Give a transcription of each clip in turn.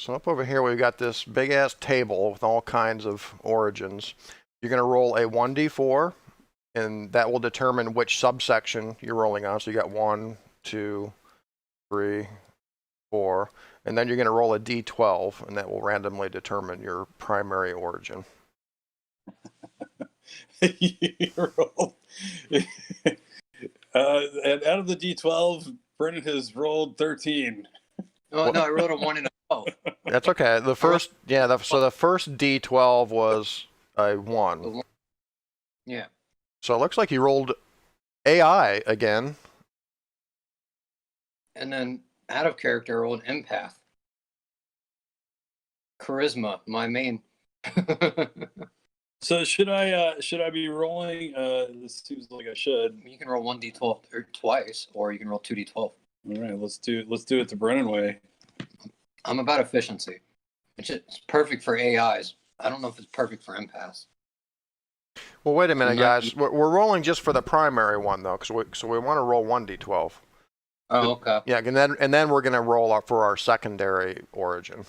So up over here, we've got this big ass table with all kinds of origins. You're going to roll a 1d4, and that will determine which subsection you're rolling on. So you got 1, 2, 3, 4, and then you're going to roll a d12, and that will randomly determine your primary origin. You rolled. And out of the d12, Brenan has rolled 13. Oh, no, I rolled a 1 and a 12. That's okay. The first, so the first d12 was a 1. Yeah. So it looks like you rolled AI again. And then out of character, I rolled empath. Charisma, my main. So should I be rolling? This seems like I should. You can roll 1d12 or twice, or you can roll 2d12. All right, let's do it the Brenan way. I'm about efficiency. It's perfect for AIs. I don't know if it's perfect for empaths. Well, wait a minute, guys. We're rolling just for the primary one, though, so we want to roll 1d12. Oh, okay. Yeah, and then we're going to roll up for our secondary origin.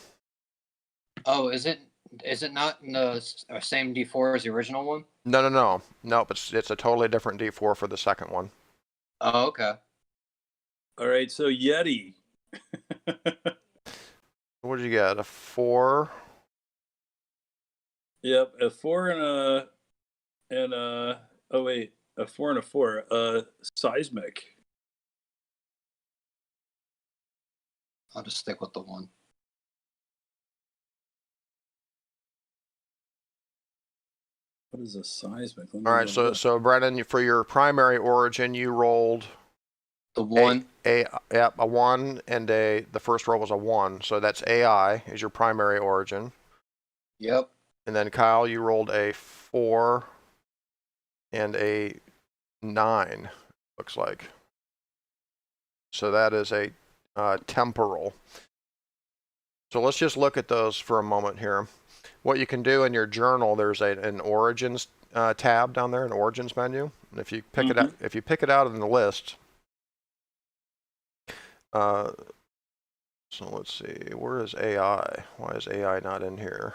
Oh, is it not in the same D4 as the original one? No. Nope, it's a totally different d4 for the second one. Oh, okay. All right, so Yeti. What did you get? A 4? Yep, a 4 and a oh wait, a 4 and a 4. Seismic. I'll just stick with the 1. What is a seismic? All right, so Brenan, for your primary origin, you rolled the 1. A 1 and the first roll was a 1, so that's AI is your primary origin. Yep. And then Kyle, you rolled a 4 and a 9, looks like. So that is a temporal. So let's just look at those for a moment here. What you can do in your journal, there's an origins tab down there, an origins menu. And if you pick it up, if you pick it out in the list, so let's see, where is AI? Why is AI not in here?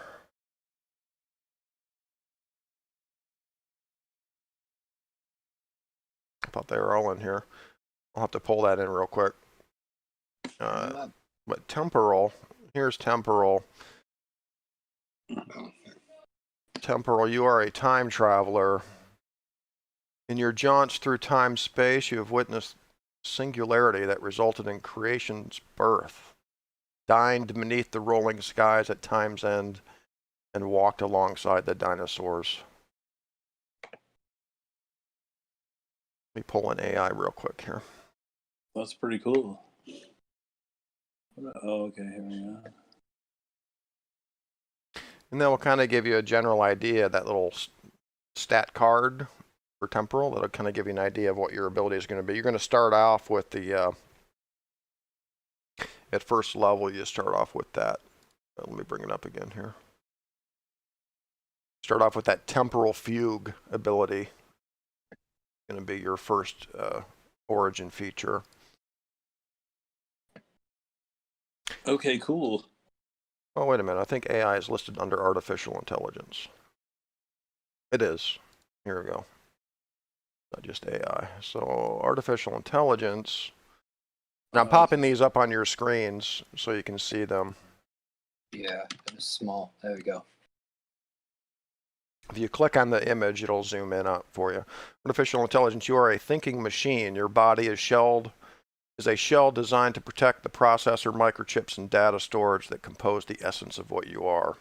I thought they were all in here. I'll have to pull that in real quick. But temporal, here's temporal. Temporal, you are a time traveler. In your jaunts through time-space, you have witnessed singularity that resulted in creation's birth, dined beneath the rolling skies at time's end, and walked alongside the dinosaurs. Let me pull in AI real quick here. That's pretty cool. Oh, okay, here we go. And that will kind of give you a general idea, that little stat card for temporal, that'll kind of give you an idea of what your ability is going to be. You're going to start off with the, at first level, you start off with that. Let me bring it up again here. Start off with that temporal fugue ability. Going to be your first origin feature. Okay, cool. Oh, wait a minute. I think AI is listed under artificial intelligence. It is. Here we go. Not just AI. So artificial intelligence. Now I'm popping these up on your screens so you can see them. Yeah, it is small. There we go. If you click on the image, it'll zoom in up for you. Artificial intelligence, you are a thinking machine. Your body is a shell designed to protect the processor, microchips, and data storage that compose the essence of what you are.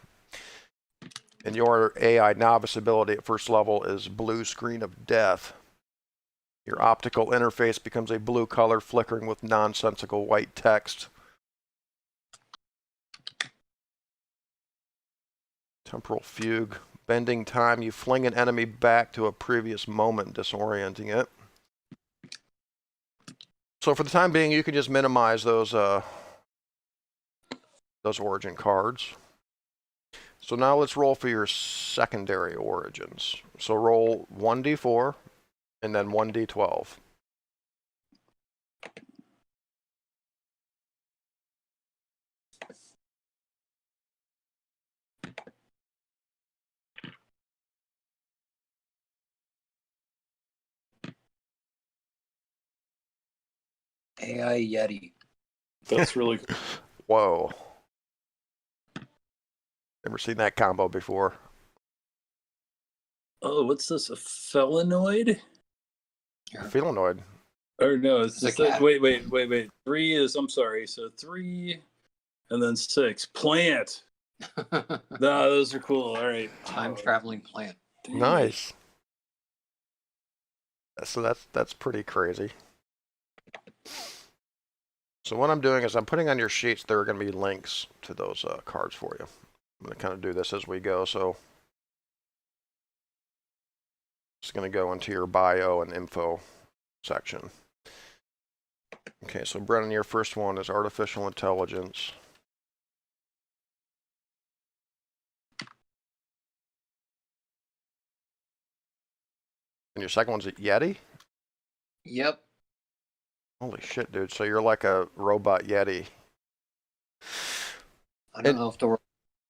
And your AI novice ability at first level is blue screen of death. Your optical interface becomes a blue color flickering with nonsensical white text. Temporal fugue. Bending time, you fling an enemy back to a previous moment, disorienting it. So for the time being, you can just minimize those origin cards. So now let's roll for your secondary origins. So roll 1d4 and then 1d12. AI Yeti. That's really cool. Whoa. Never seen that combo before. Oh, what's this? A felinoid? Felinoid. Or no, it's It's a just cat. wait. 3 is, I'm sorry. So 3 and then 6. Plant. No, those are cool. All right. Time traveling plant. Dang it. Nice. So that's pretty crazy. So what I'm doing is I'm putting on your sheets, there are going to be links to those cards for you. I'm going to kind of do this as we go. So just going to go into your bio and info section. Okay, so Brennan, your first one is artificial intelligence. And your second one's a Yeti? Yep. Holy shit, dude. So you're like a robot Yeti. I don't know if the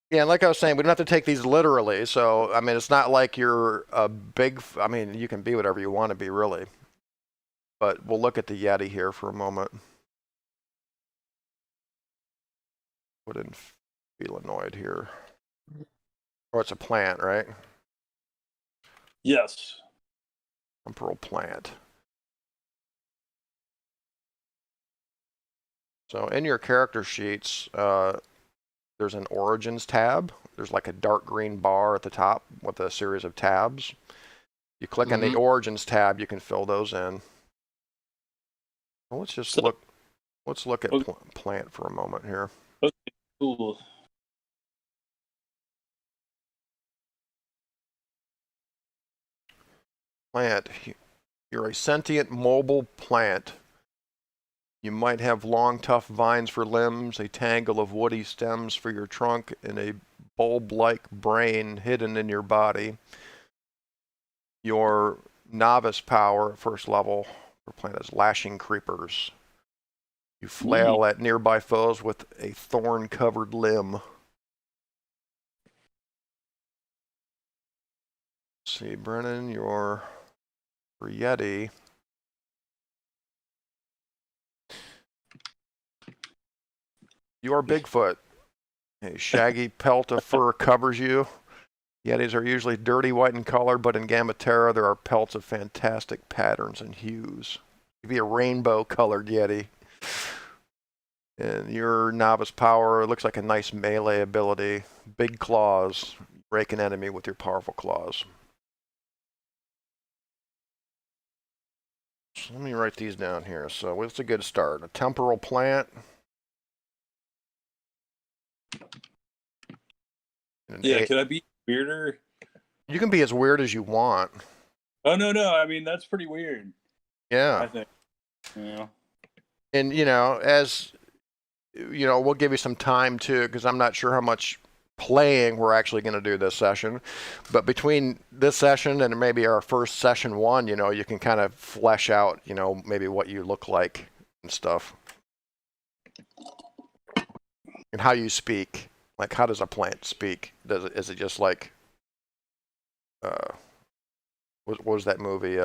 Yeah, like I was saying, we don't have to take these literally. So, I mean, it's not like you're a big, I mean, you can be whatever you want to be, really. But we'll look at the Yeti here for a moment. Put in felinoid here. Or it's a plant, right? Yes. Temporal plant. So in your character sheets, there's an origins tab. There's like a dark green bar at the top with a series of tabs. You click on the origins tab, you can fill those in. Well, let's just look. Let's look at plant for a moment here. Okay, cool. Plant. You're a sentient mobile plant. You might have long, tough vines for limbs, a tangle of woody stems for your trunk, and a bulb-like brain hidden in your body. Your novice power at first level for plant is lashing creepers. You flail at nearby foes with a thorn-covered limb. Let's see, Brennan, your for Yeti. Your Bigfoot. A shaggy pelt of fur covers you. Yetis are usually dirty white in color, but in Gamma Terra there are pelts of fantastic patterns and hues. You'd be a rainbow-colored Yeti. And your novice power looks like a nice melee ability. Big claws. Rake an enemy with your powerful claws. So let me write these down here. So what's a good start? A temporal plant. Yeah, can I be weirder? You can be as weird as you want. Oh, no. I mean, that's pretty weird. Yeah. I think. Yeah. And, you know, as, you know, we'll give you some time too, because I'm not sure how much playing we're actually going to do this session. But between this session and maybe our first session 1, you know, you can kind of flesh out, you know, maybe what you look like and stuff. And how you speak. Like, how does a plant speak? Is it just like, what was that movie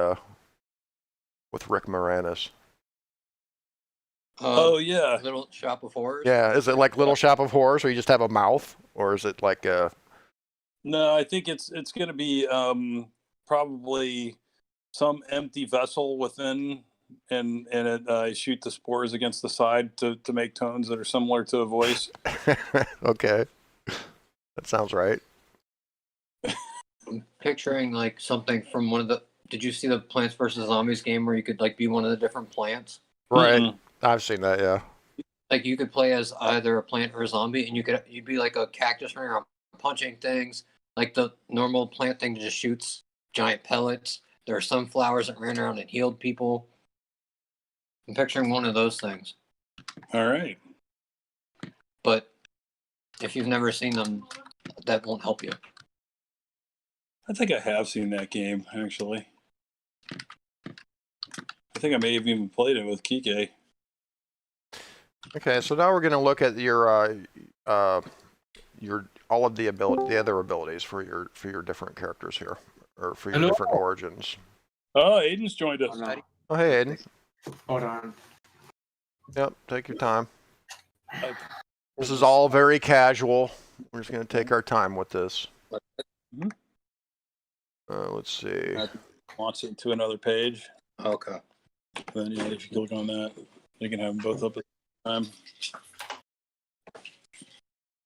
with Rick Moranis? Oh, yeah. Little Shop of Horrors. Yeah, is it like Little Shop of Horrors where you just have a mouth, or is it like a? No, I think it's going to be probably some empty vessel within, and it I shoot the spores against the side to make tones that are similar to a voice. Okay, that sounds right. I'm picturing like something from one of the. Did you see the Plants vs Zombies game where you could like be one of the different plants? Right, Mm-mm. I've seen that. Yeah. Like you could play as either a plant or a zombie, and you'd be like a cactus running around punching things. Like the normal plant thing just shoots giant pellets. There are some flowers that ran around and healed people. I'm picturing one of those things. All right. But if you've never seen them, that won't help you. I think I have seen that game, actually. I think I may have even played it with Kike. Okay, so now we're going to look at your all of the other abilities for your different characters here, or for your different origins. Oh, Ayden's joined us. Alright. Oh, hey, Ayden. Hold on. Yep, take your time. I- This is all very casual. We're just going to take our time with this. Mhm. Let's see. I launch it to another page. Okay. Then yeah, if you click on that, you can have them both up at the same time.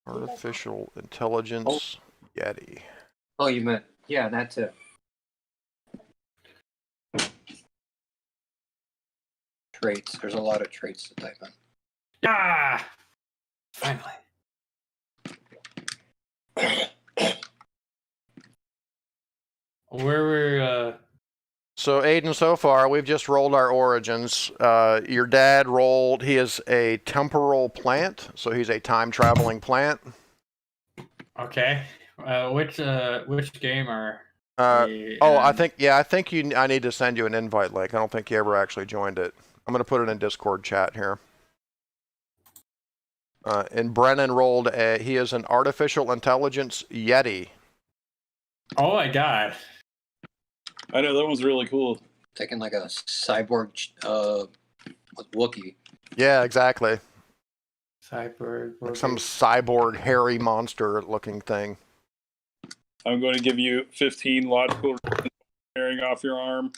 Artificial intelligence Yeti. Oh, you meant that too. Traits. There's a lot of traits to type in. Ah, finally. Where were So Ayden, so far we've just rolled our origins. Your dad rolled. He is a temporal plant, so he's a time traveling plant. okay? Which game are? we Oh, I in? think I need to send you an invite link. I don't think you ever actually joined it. I'm gonna put it in Discord chat here. And Brenan rolled. He is an artificial intelligence Yeti. Oh my god! I know that one's really cool. Taking like a cyborg with Wookiee. Yeah, exactly. Cyborg. Like some cyborg hairy monster looking thing. I'm going to give you 15 logical reasons for tearing off your arm.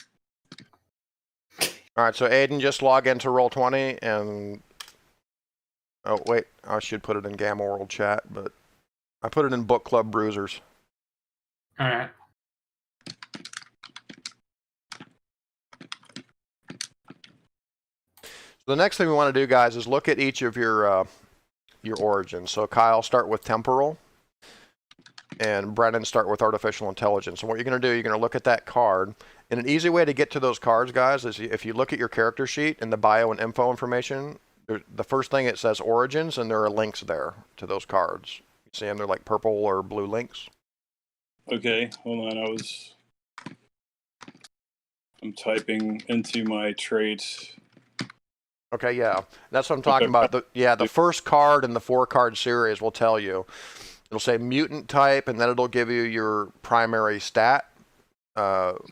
All right, so Ayden, just log into Roll20 and. Oh wait, I should put it in Gamma World chat, but I put it in Book Club Bruisers. All right. So the next thing we want to do, guys, is look at each of your origins. So Kyle, start with Temporal, and Brenan, start with Artificial Intelligence. And what you're going to do, you're going to look at that card. And an easy way to get to those cards, guys, is if you look at your character sheet and the bio and info information, the first thing it says Origins, and there are links there to those cards. You see them? They're like purple or blue links. Okay, hold on. I'm typing into my traits. Okay, yeah, that's what I'm talking about. The first card in the 4-card series will tell you. It'll say mutant type, and then it'll give you your primary stat,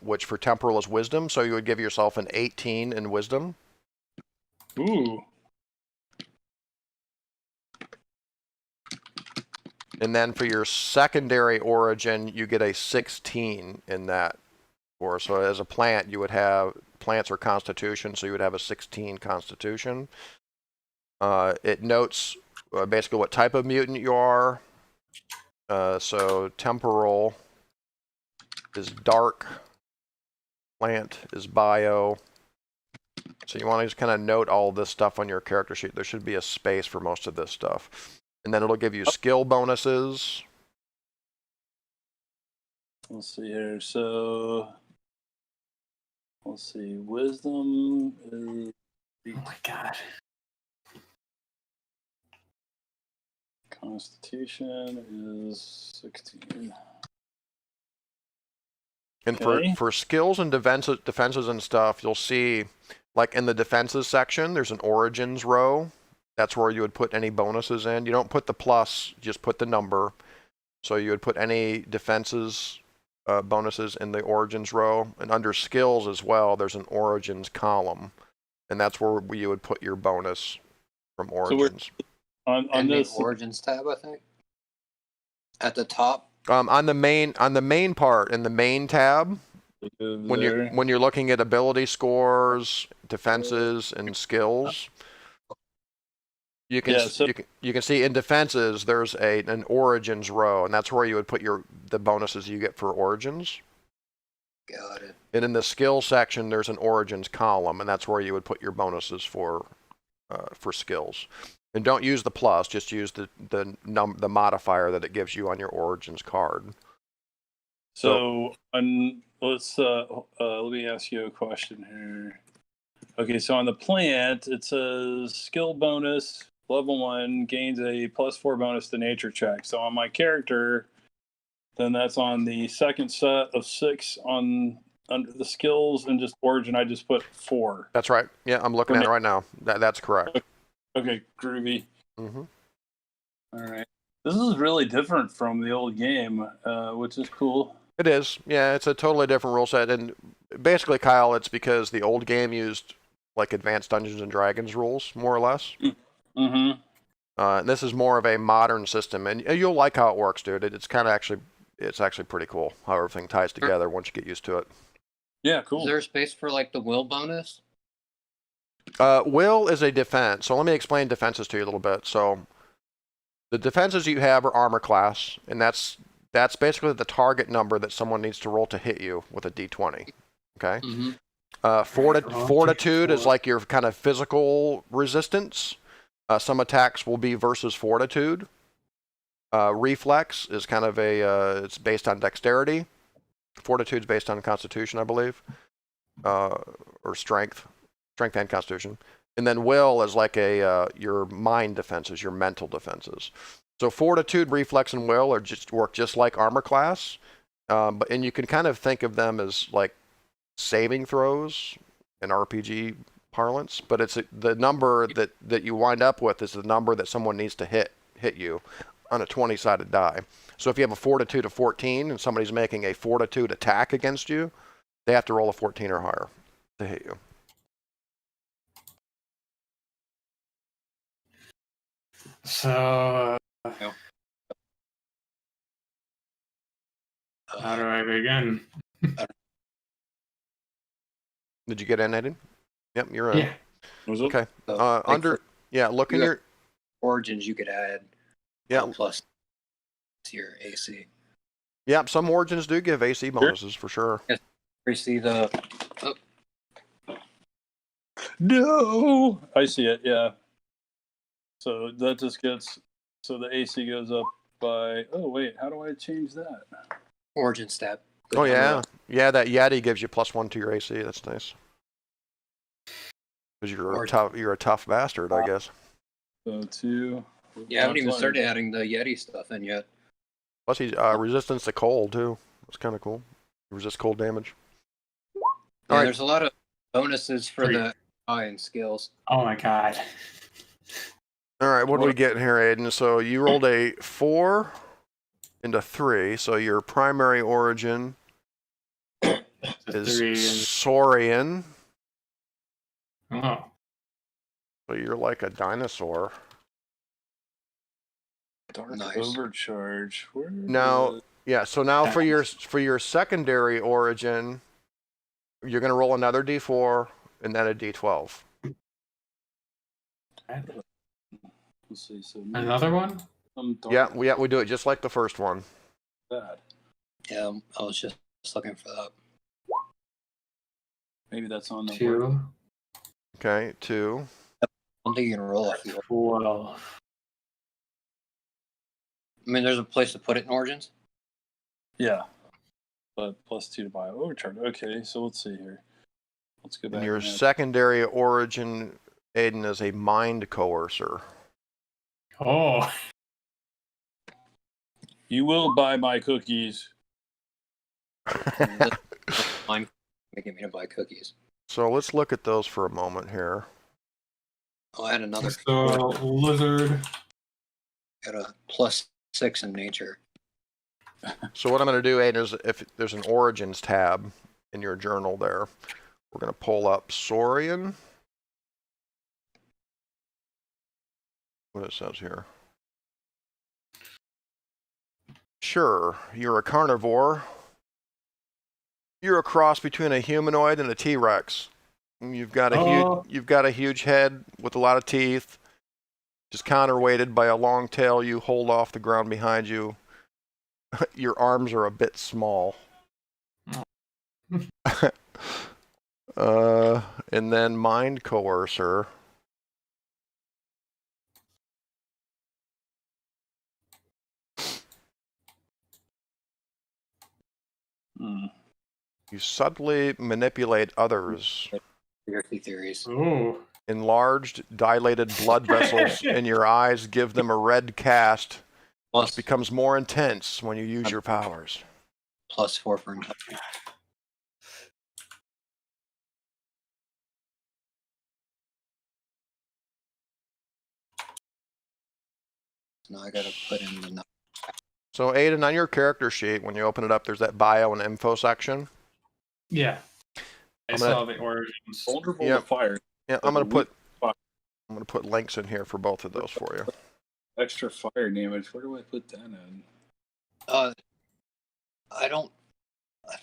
which for Temporal is Wisdom. So you would give yourself an 18 in Wisdom. Ooh. And then for your secondary origin, you get a 16 in that. So as a plant, you would have, plants are Constitution, so you would have a 16 Constitution. It notes basically what type of mutant you are. So Temporal is dark, plant is bio. So you want to just kind of note all this stuff on your character sheet. There should be a space for most of this stuff. And then it'll give you skill bonuses. Let's see here. So, let's see. Wisdom is. Oh my god. Constitution is 16. And Okay. for skills and defenses and stuff, you'll see, like in the defenses section, there's an origins row. That's where you would put any bonuses in. You don't put the plus, just put the number. So you would put any defenses bonuses in the origins row. And under skills as well, there's an origins column. And that's where you would put your bonus from origins. On And the this, Origins tab, I think. At the top. On the main part, in the main tab, when you're looking at ability scores, defenses, and skills, you can see in defenses there's an origins row, and that's where you would put the bonuses you get for origins. Got it. And in the skill section there's an origins column, and that's where you would put your bonuses for skills. And don't use the plus, just use the modifier that it gives you on your origins card. So let me ask you a question here. Okay, so on the plant, it says skill bonus, level 1, gains a +4 bonus to nature check. So on my character, then that's on the second set of 6 under the skills, and just origin, I just put 4. That's right. Yeah, I'm looking at it right now. That's correct. Okay, groovy. Mm-hmm. All right. This is really different from the old game, which is cool. It is. Yeah, it's a totally different rule set. And basically, Kyle, it's because the old game used like Advanced Dungeons and Dragons rules, more or less. Mm-hmm. And this is more of a modern system, and you'll like how it works, dude. It's actually pretty cool how everything ties together once you get used to it. Yeah, Is cool. there space for like the will bonus? Will is a defense. So let me explain defenses to you a little bit. So the defenses you have are armor class, and that's basically the target number that someone needs to roll to hit you with a d20. Okay. Mm-hmm. Fortitude is like your kind of physical resistance. Some attacks will be versus fortitude. Reflex is kind of it's based on dexterity. Fortitude's based on constitution, I believe, or strength and constitution. And then will is like your mind defenses, your mental defenses. So fortitude, reflex, and will work just like armor class, and you can kind of think of them as like saving throws in RPG parlance. But it's the number that you wind up with is the number that someone needs to hit you on a 20-sided die. So if you have a fortitude of 14 and somebody's making a fortitude attack against you, they have to roll a 14 or higher to hit you. So, how do I begin? Did you get in, Ayden? Yep, you're in. Yeah. Was it? Okay. Like Look in your origins, you could add plus to your AC. Yeah, some origins do give AC bonuses for sure. Yes. We see the. Oh, No, I see it. Yeah. So that just gets the AC goes up by. Oh wait, how do I change that? origin stat. Oh yeah, yeah. That Yeti gives you +1 to your AC. That's nice. Because you're a tough bastard, I guess. So 2. Yeah, I haven't even started adding the Yeti stuff in yet. Plus he's resistance to cold too. That's kind of cool. Resist cold damage. Yeah, All right. there's a lot of bonuses for the AI and skills. Oh my god. All right, what do we get here, Ayden? So you rolled a 4 into 3. So your primary origin is Saurien. Oh. So you're like a dinosaur. Dark Nice. Overcharge. Where Now, yeah. So now for your secondary origin, you're gonna roll another d4 and then a d12. Let's see. So Another one? Yeah, we do it just like the first one. Bad. Yeah, I was just looking for that. Maybe that's on the 2. Okay, 2. I don't think you can roll if you. 12. I mean, there's a place to put it in origins. Yeah. But +2 to buy overcharge. Okay, so let's see here. Let's go back. And your and add- secondary origin, Ayden, is a mind coercer. Oh. You will buy my cookies. Mine making me to buy cookies. So let's look at those for a moment here. I'll add another. So, lizard. Got a +6 in nature. So what I'm going to do, Ayden, is if there's an origins tab in your journal there, we're going to pull up Saurien. What it says here. Sure, you're a carnivore. You're a cross between a humanoid and a T-Rex. You've got a huge head with a lot of teeth, just counterweighted by a long tail you hold off the ground behind you. Your arms are a bit small. And then Mind Coercer. You subtly manipulate others. Conspiracy theories. Ooh. Enlarged, dilated blood vessels in your eyes give them a red cast, which Plus, becomes more intense when you use your powers. +4 for intelligence. Now I gotta put in the. So, Ayden, on your character sheet, when you open it up, there's that bio and info section. Yeah. I I'm saw gonna- the origins. Vulnerable Yep. to fire. Yeah, Like I'm gonna put links in here for both of those for you. extra fire damage. Where do I put that in? I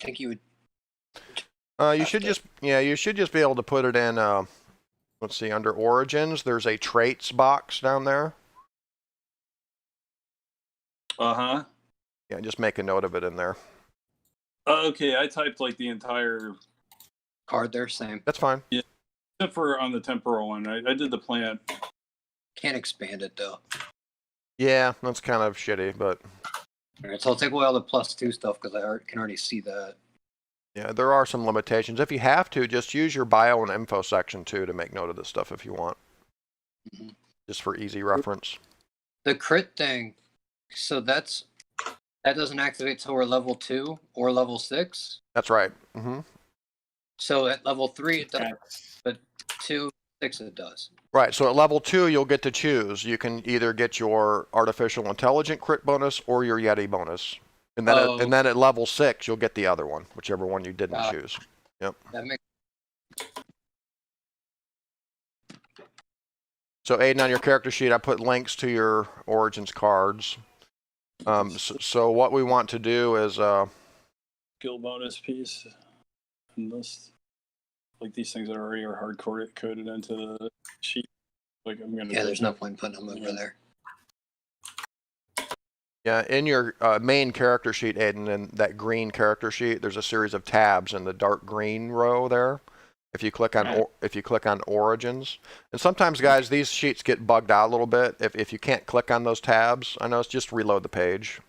think you would. You should just be able to put it in. Let's see, under Origins, there's a traits box down there. Uh-huh. Yeah, just make a note of it in there. Okay, I typed like the entire Card there, same. That's fine. except for on the temporal one. I did the plant. Can't expand it though. Yeah, that's kind of shitty, but All right, so I'll take away all the +2 stuff because I can already see that. yeah, there are some limitations. If you have to, just use your bio and info section too to make note of this stuff if you want. Mhm. Just for easy reference. The crit thing, so that doesn't activate till we're level 2 or level 6. That's right. So at level 3 it does, That's- but 2, 6 it does. Right, so at level 2, you'll get to choose. You can either get your artificial intelligent crit bonus or your Yeti bonus. And then at level 6, you'll get the other one, whichever one you didn't choose. Yep. That makes So Ayden, on your character sheet, I put links to your Origins cards. So what we want to do is, Skill bonus piece. And this, like these things that already are hard coded into the sheet. Like I'm gonna. yeah. There's no point putting them over there. yeah, in your main character sheet, Ayden, in that green character sheet, there's a series of tabs in the dark green row there. If you click on Origins, and sometimes, guys, these sheets get bugged out a little bit. If you can't click on those tabs, I know it's just reload the page.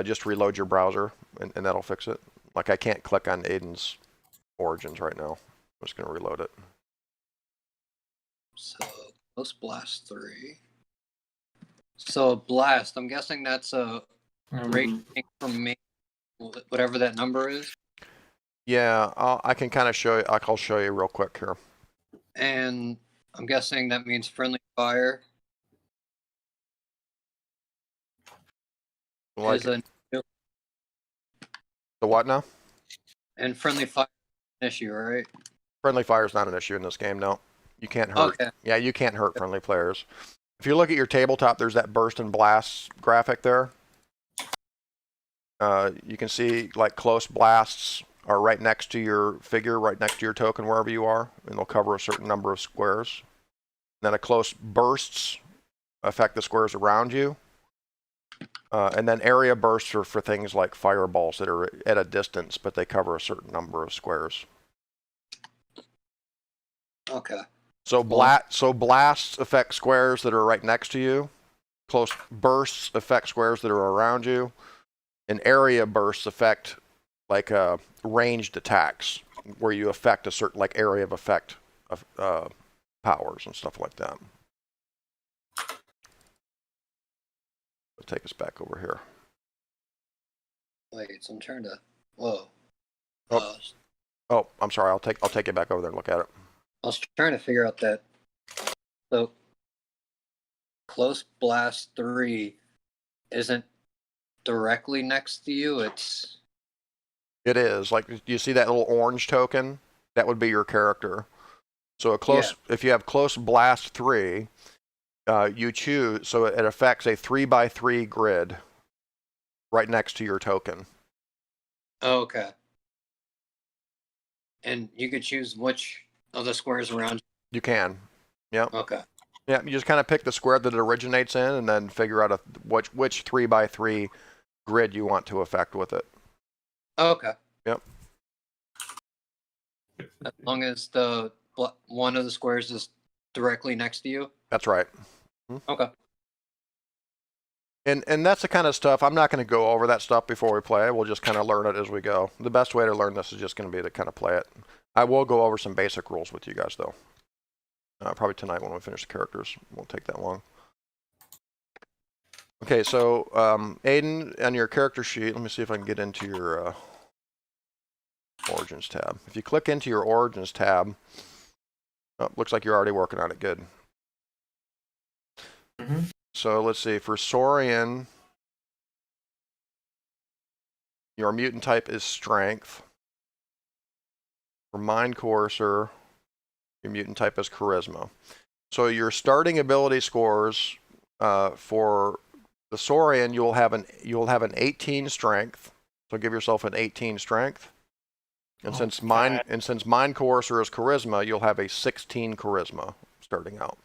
Just reload your browser, and that'll fix it. Like I can't click on Ayden's Origins right now. I'm just gonna reload it. So close blast 3. So blast, I'm guessing that's a rate from me, whatever that number is. Yeah, I can kind of show you. I'll show you real quick here. And I'm guessing that means friendly fire Like is a the what now? and friendly fire is an issue, right? Friendly fire is not an issue in this game. No, you can't hurt. Okay. Yeah, you can't hurt friendly players. If you look at your tabletop, there's that burst and blast graphic there. You can see like close blasts are right next to your figure, right next to your token, wherever you are, and they'll cover a certain number of squares. Then a close bursts affect the squares around you. And then area bursts are for things like fireballs that are at a distance, but they cover a certain number of squares. Okay. So blasts affect squares that are right next to you. Close bursts affect squares that are around you. And area bursts affect like ranged attacks, where you affect a certain like area of effect of powers and stuff like that. It'll take us back over here. Wait, so I'm trying to. Whoa. Oh. Oh, I'm sorry. I'll take it back over there and look at it. I was trying to figure out that. So, close blast 3 isn't directly next to you. It is. Like, you see that little orange token? That would be your character. So if you have close blast 3, you choose, so it affects a 3x3 grid right next to your token. Oh, okay. And you could choose which of the squares around You can. Yep. you. Okay. Yeah, you just kind of pick the square that it originates in and then figure out which 3x3 grid you want to affect with it. Okay. Yep. As long as one of the squares is directly next to you. That's right. Okay. And that's the kind of stuff, I'm not going to go over that stuff before we play. We'll just kind of learn it as we go. The best way to learn this is just going to be to kind of play it. I will go over some basic rules with you guys, though. Probably tonight when we finish the characters. It won't take that long. Okay, so Ayden, on your character sheet, let me see if I can get into your Origins tab. If you click into your Origins tab, looks like you're already working on it. Good. So let's see, for Saurien, your mutant type is Strength. For Mind Coercer, Your mutant type is charisma. So your starting ability scores for the Saurien, you'll have an 18 strength. So give yourself an 18 strength. And since Mind Coercer is charisma, you'll have a 16 charisma starting out.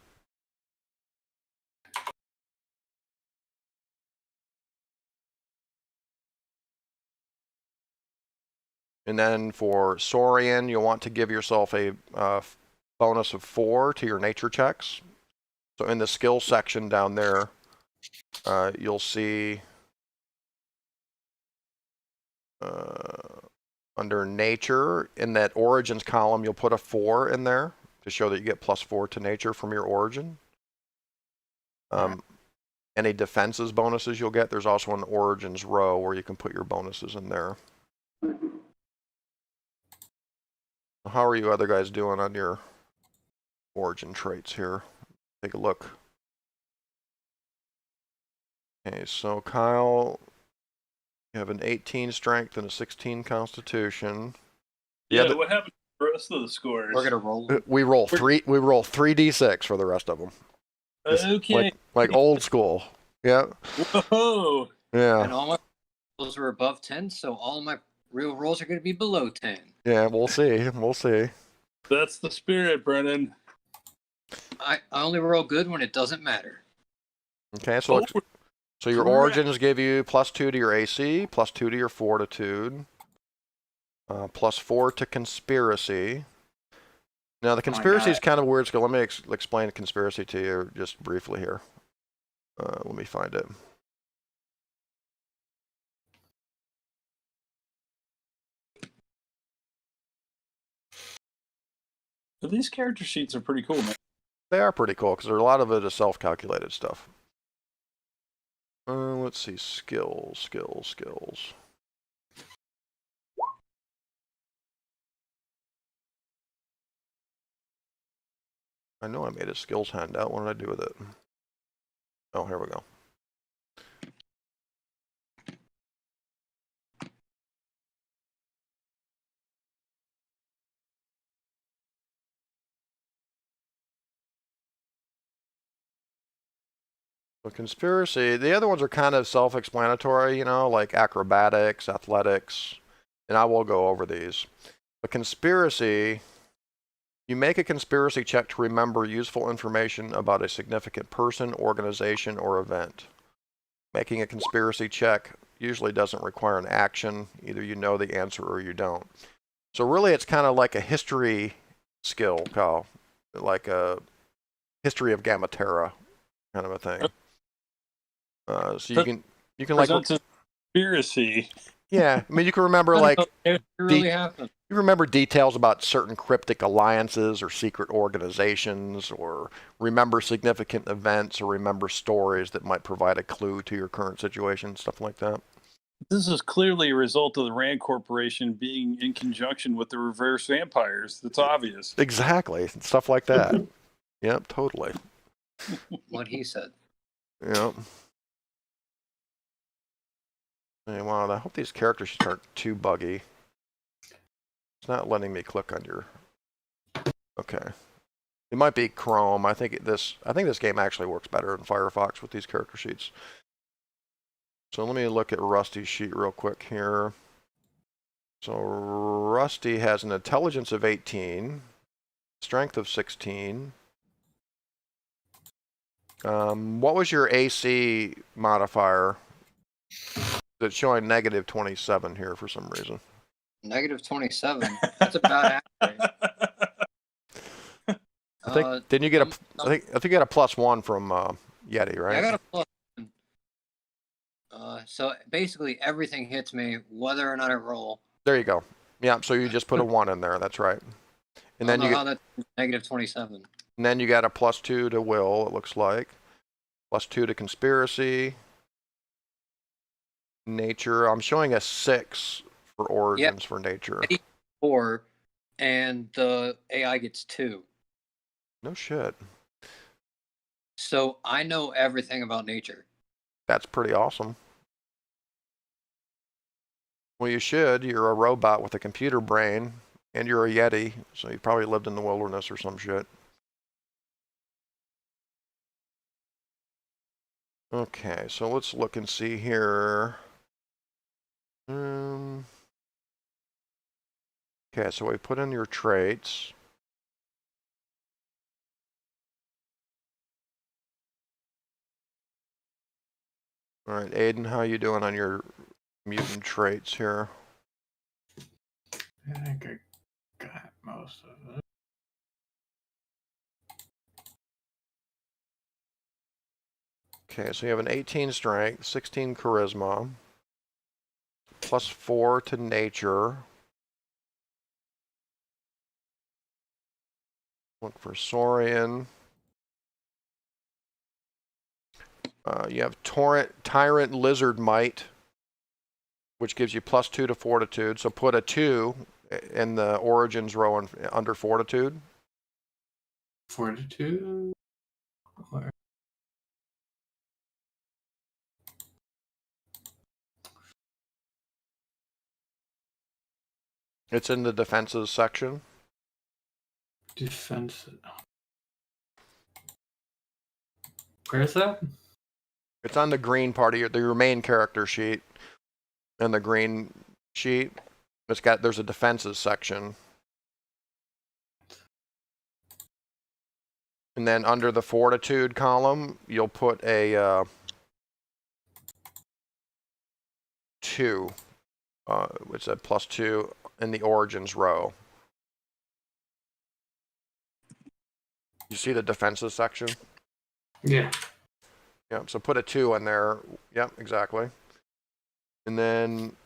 And then for Saurien, you'll want to give yourself a bonus of 4 to your nature checks. So in the skill section down there, you'll see under nature, in that origins column, you'll put a 4 in there to show that you get +4 to nature from your origin. Any defenses bonuses you'll get, there's also an origins row where you can put your bonuses in there. How are you other guys doing on your origin traits here? Take a look. Okay, so Kyle, you have an 18 strength and a 16 constitution. Yeah, what happened to the rest of the scores? We're gonna roll. We roll 3d6 for the rest of them. Okay. Like old school. Yeah. Whoa. Yeah. And all my rolls are above 10, so all my real rolls are going to be below 10. Yeah, we'll see. We'll see. That's the spirit, Brenan. I only roll good when it doesn't matter. Okay, so so your correct. origins give you +2 to your AC, +2 to your fortitude, +4 to conspiracy. Now the conspiracy is kind of weird. So let me explain the conspiracy to you just briefly here. Let me find it. But these character sheets are pretty cool, man. They are pretty cool because a lot of it is self-calculated stuff. Let's see, skills. I know I made a skills handout. What did I do with it? Oh, here we go. So conspiracy, the other ones are kind of self-explanatory, you know, like acrobatics, athletics, and I will go over these. But conspiracy, you make a conspiracy check to remember useful information about a significant person, organization, or event. Making a conspiracy check usually doesn't require an action. Either you know the answer or you don't. So really it's kind of like a history skill, Kyle. Like a history of Gamma Terra kind of a thing. So you can like Presents a conspiracy. yeah, I mean you can remember like It really happened. you remember details about certain cryptic alliances or secret organizations, or remember significant events, or remember stories that might provide a clue to your current situation, stuff like that. This is clearly a result of the Rand Corporation being in conjunction with the reverse vampires. That's obvious. Exactly, stuff like that. Yep, totally. What he said. Yep. Hey, wow, I hope these character sheets aren't too buggy. It's not letting me click on your. Okay. It might be Chrome. I think this game actually works better in Firefox with these character sheets. So let me look at Rusty's sheet real quick here. So Rusty has an intelligence of 18, strength of 16. What was your AC modifier? It's showing -27 here for some reason. -27. That's about accurate. I think didn't you get I think you got a +1 from Yeti, right? I got a +1. So basically everything hits me whether or not I roll. There you go. Yeah, so you just put a 1 in there. That's right. And then you how that's -27. And then you got a +2 to will. It looks like +2 to conspiracy. Nature. I'm showing a 6 for origins for nature. 4, and the AI gets 2. No shit. So I know everything about nature. That's pretty awesome. Well, you should. You're a robot with a computer brain And you're a Yeti, so you probably lived in the wilderness or some shit. Okay, so let's look and see here. Okay, so we put in your traits. All right, Ayden, how you doing on your mutant traits here? I think I got most of it. Okay, so you have an 18 strength, 16 charisma, plus 4 to nature. Look for Saurien. You have Tyrant Lizard Might, which gives you plus 2 to Fortitude. So put a 2 in the Origins row under Fortitude. Fortitude. Where? It's in the defenses section. Defense. Where's that? It's on the green part of your main character sheet. And the green sheet, there's a defenses section. And then under the Fortitude column, you'll put a 2. It's a plus 2 in the Origins row. You see the defenses section? Yeah. Yep, so put a 2 in there. Yep, exactly. And then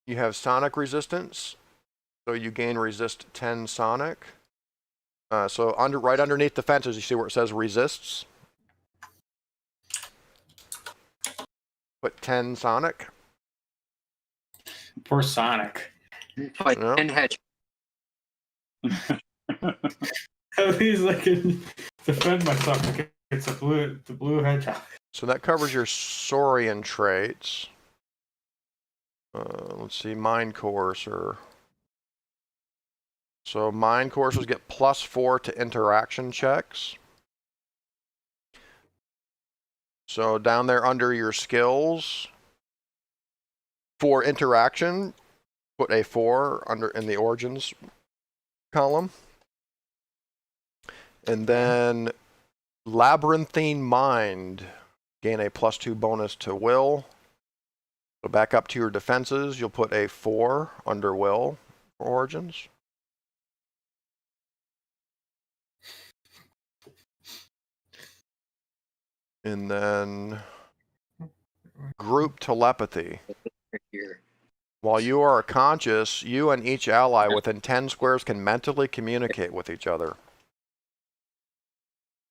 you have sonic resistance. So you gain resist 10 sonic. So right underneath defenses, you see where it says resists? Put 10 sonic. Poor Sonic. Fight No. 10 hedge. At least I can defend myself against the blue hedgehog. So that covers your Saurien traits. Let's see, Mind Coercer. So Mind Coercers get plus 4 to interaction checks. So down there under your skills, for interaction, put a 4 in the Origins column. And then Labyrinthine Mind, gain a plus 2 bonus to will. So back up to your defenses, you'll put a 4 under will for Origins. And then group telepathy. Right here. While you are conscious, you and each ally within 10 squares can mentally communicate with each other.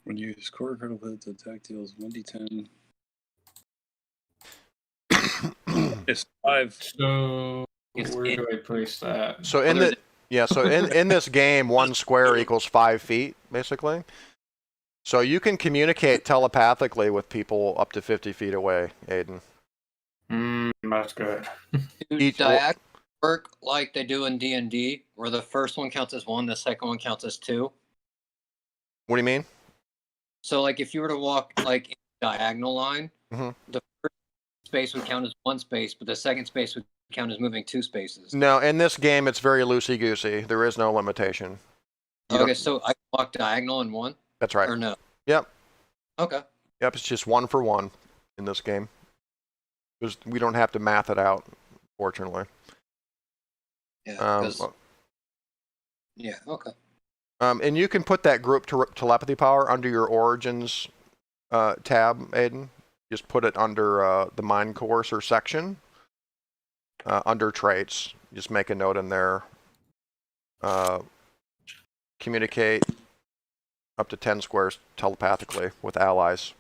When you score a critical hit, the attack deals 1d10. It's 5. So It's where do I place that? So in this game, 1 square equals 5 feet, basically. So you can communicate telepathically with people up to 50 feet away, Ayden. That's good. Do diagonal work like they do in D&D, where the first one counts as 1, the second one counts as 2? What do you mean? So, like, if you were to walk like in a diagonal line, Mhm. the first space would count as 1 space, but the second space would count as moving 2 spaces. No, in this game, it's very loosey-goosey. There is no limitation. Okay, so I can walk diagonal in 1? That's right. Or no? Yep. Okay. Yep, it's just 1 for 1 in this game. We don't have to math it out, fortunately. Yeah. Yeah. Okay. And you can put that group telepathy power under your Origins tab, Ayden. Just put it under the Mind Coercer section, under traits. Just make a note in there. Communicate up to 10 squares telepathically with allies.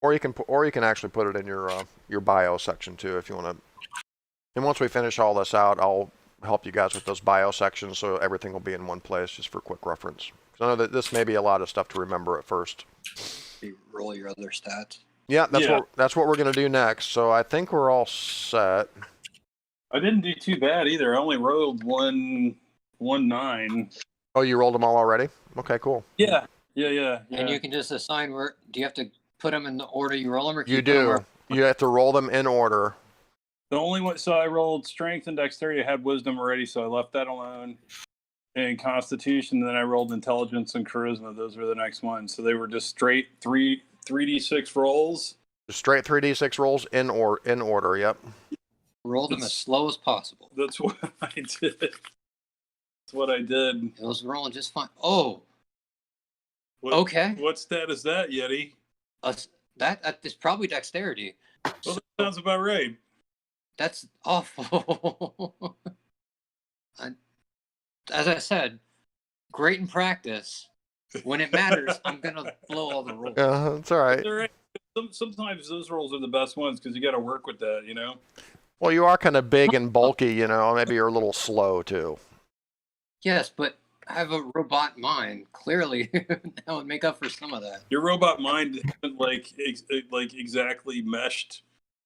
Or you can actually put it in your bio section too if you want to. And once we finish all this out, I'll help you guys with those bio sections so everything will be in one place just for quick reference. So I know that this may be a lot of stuff to remember at first. You roll your other stats. Yeah, that's what we're gonna do next. So I think we're all set. I didn't do too bad either. I only rolled one 9. Oh, you rolled them all already? Okay, cool. Yeah. And you can just assign where. Do you have to put them in the order you roll them, or can You put 'em do. where- You have to roll them in order. The only one, so I rolled strength and dexterity. I had wisdom already, so I left that alone. And constitution, and then I rolled intelligence and charisma. Those were the next ones. So they were just straight 3d6 rolls. Straight 3d6 rolls in order. Yep. roll them as slow as possible. That's what I did. That's what I did. It was rolling just fine. Oh, What, okay. What stat is that, Yeti? That is probably dexterity. Well, that sounds about right. That's awful. As I said, great in practice. When it matters, I'm gonna blow all the rules. That's all right. All right. Sometimes those rolls are the best ones because you got to work with that, you know. Well, you are kind of big and bulky, you know. Maybe you're a little slow too. Yes, but I have a robot mind. Clearly, that would make up for some of that. Your robot mind isn't like exactly meshed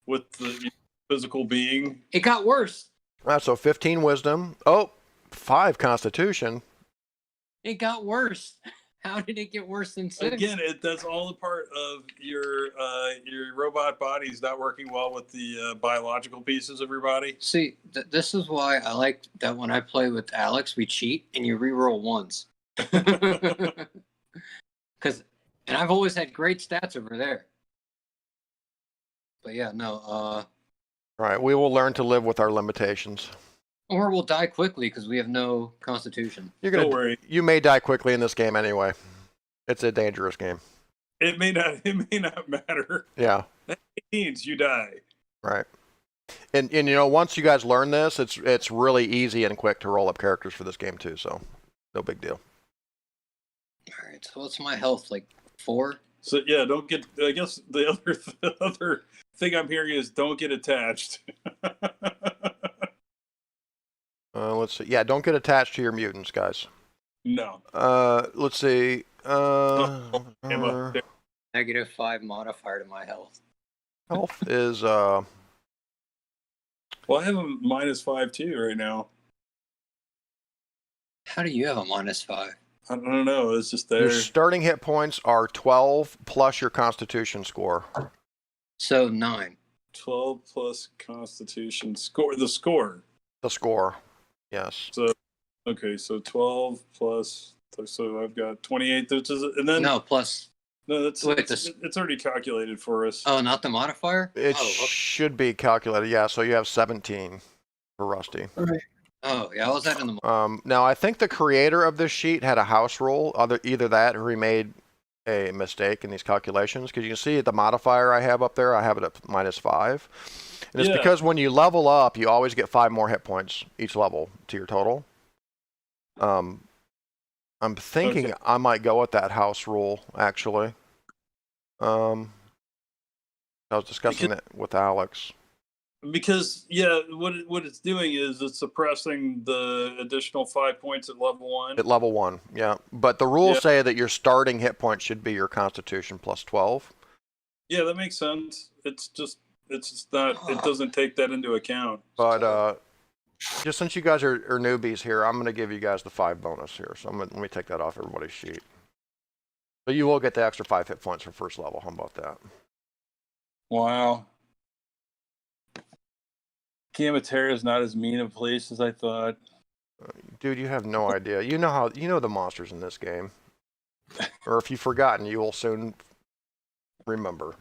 with the physical being. It got worse. So 15 wisdom. Oh, 5 constitution. It got worse. How did it get worse than 6? Again, that's all a part of your robot body's not working well with the biological pieces of your body. See, this is why I like that when I play with Alex, we cheat and you reroll ones. And I've always had great stats over there. But yeah, no. All right, we will learn to live with our limitations. Or we'll die quickly because we have no constitution. Don't worry. You may die quickly in this game anyway. It's a dangerous game. It may not matter. Yeah. That means you die. Right. And you know, once you guys learn this, it's really easy and quick to roll up characters for this game too. So, no big deal. All right. So what's my health, like 4? So yeah, don't get. I guess the other thing I'm hearing is don't get attached. Let's see. Yeah, don't get attached to your mutants, guys. No. Let's see. -5 modifier to my health. Health is Well, I have a -5 too right now. How do you have a -5? I don't know. It's just there. your starting hit points are 12 plus your Constitution score. So 9. 12 plus Constitution score. The score. The score. Yes. So okay, so 12 plus. So I've got 28. And then No, plus. no, that's Wait, it's already calculated for us. Oh, not the modifier? It Oh, okay. should be calculated. Yeah. So you have 17 for Rusty. Oh, yeah, I was that in the. Now I think the creator of this sheet had a house rule. Either that or he made a mistake in these calculations, because you can see the modifier I have up there. I have it at -5. And it's Yeah. because when you level up, you always get 5 more hit points each level to your total. I'm thinking Okay. I might go with that house rule, actually. I was discussing it with Alex. Because yeah, what it's doing is it's suppressing the additional 5 points at level 1. At level 1, yeah. But the rules Yeah. say that your starting hit point should be your Constitution plus 12. Yeah, that makes sense. It's just not. It doesn't take that into account. But just since you guys are newbies here, I'm going to give you guys the 5 bonus here. So let me take that off everybody's sheet. But you will get the extra 5 hit points for first level. How about that? Wow. Camaterra is not as mean a place as I thought. Dude, you have no idea. You know the monsters in this game. Or if you've forgotten, you will soon remember.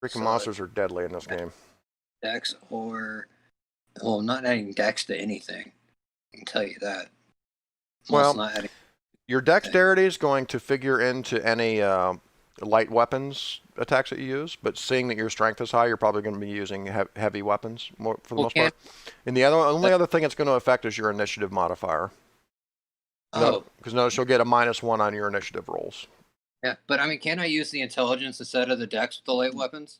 Freaking So monsters are deadly in this game. Dex or. Well, I'm not adding Dex to anything. I can tell you that. Well, Not adding. Your dexterity is going to figure into any light weapons attacks that you use, but seeing that your strength is high, you're probably going to be using heavy weapons for the most part. And the only other thing it's going to affect is your initiative modifier. Oh. Because notice you'll get a -1 on your initiative rolls. Yeah, but I mean, can I use the intelligence instead of the Dex with the light weapons?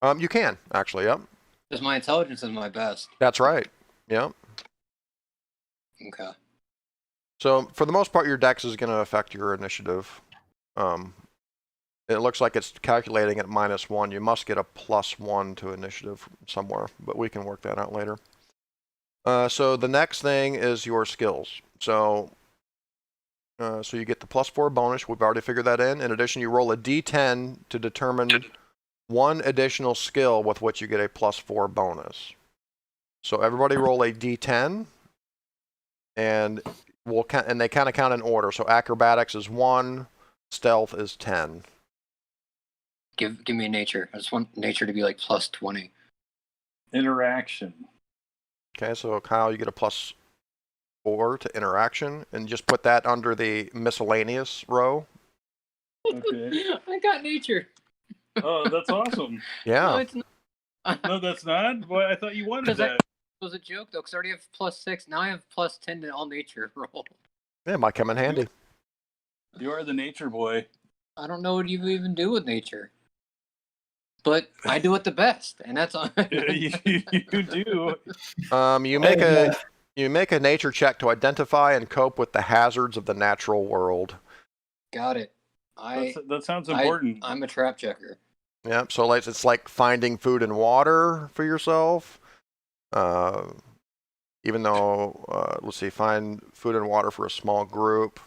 You can, actually, yep. Because my intelligence is my best. That's right, yep. Okay. So for the most part, your dex is going to affect your initiative It looks like it's calculating at -1. You must get a +1 to initiative somewhere, but we can work that out later. So the next thing is your skills. So you get the +4 bonus. We've already figured that in. In addition, you roll a d10 to determine one additional skill with which you get a +4 bonus. So everybody roll a d10, and they kind of count in order. So acrobatics is 1, stealth is 10. Give me nature. I just want nature to be like +20. Interaction. Okay, so Kyle, you get a +4 to interaction, and just put that under the miscellaneous row. Okay. I got nature. Oh, that's awesome. Yeah. No, it's not. No, that's not. Boy, I thought you wanted 'Cause that. It was a joke though, because I already have +6. Now I have +10 to all nature roll. Yeah, it might come in handy. You are the nature boy. I don't know what you even do with nature, but I do it the best, and that's all. You do. You make a nature check to identify and cope with the hazards of the natural world. Got it. That sounds important. I'm a trap checker. Yeah, so it's like finding food and water for yourself. Even though, let's see, find food and water for a small group.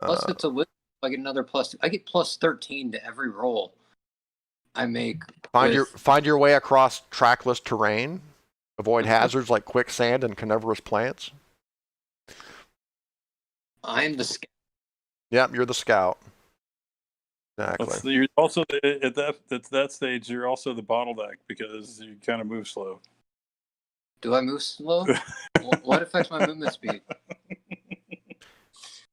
Plus, it's a wisdom. I get another +2. I get +13 to every roll I make. Find your way across trackless terrain. Avoid hazards like quicksand and carnivorous plants. I'm the scout. Yep, you're the scout. Exactly. You're also at that stage. You're also the bottleneck because you kind of move slow. Do I move slow? What affects my movement speed?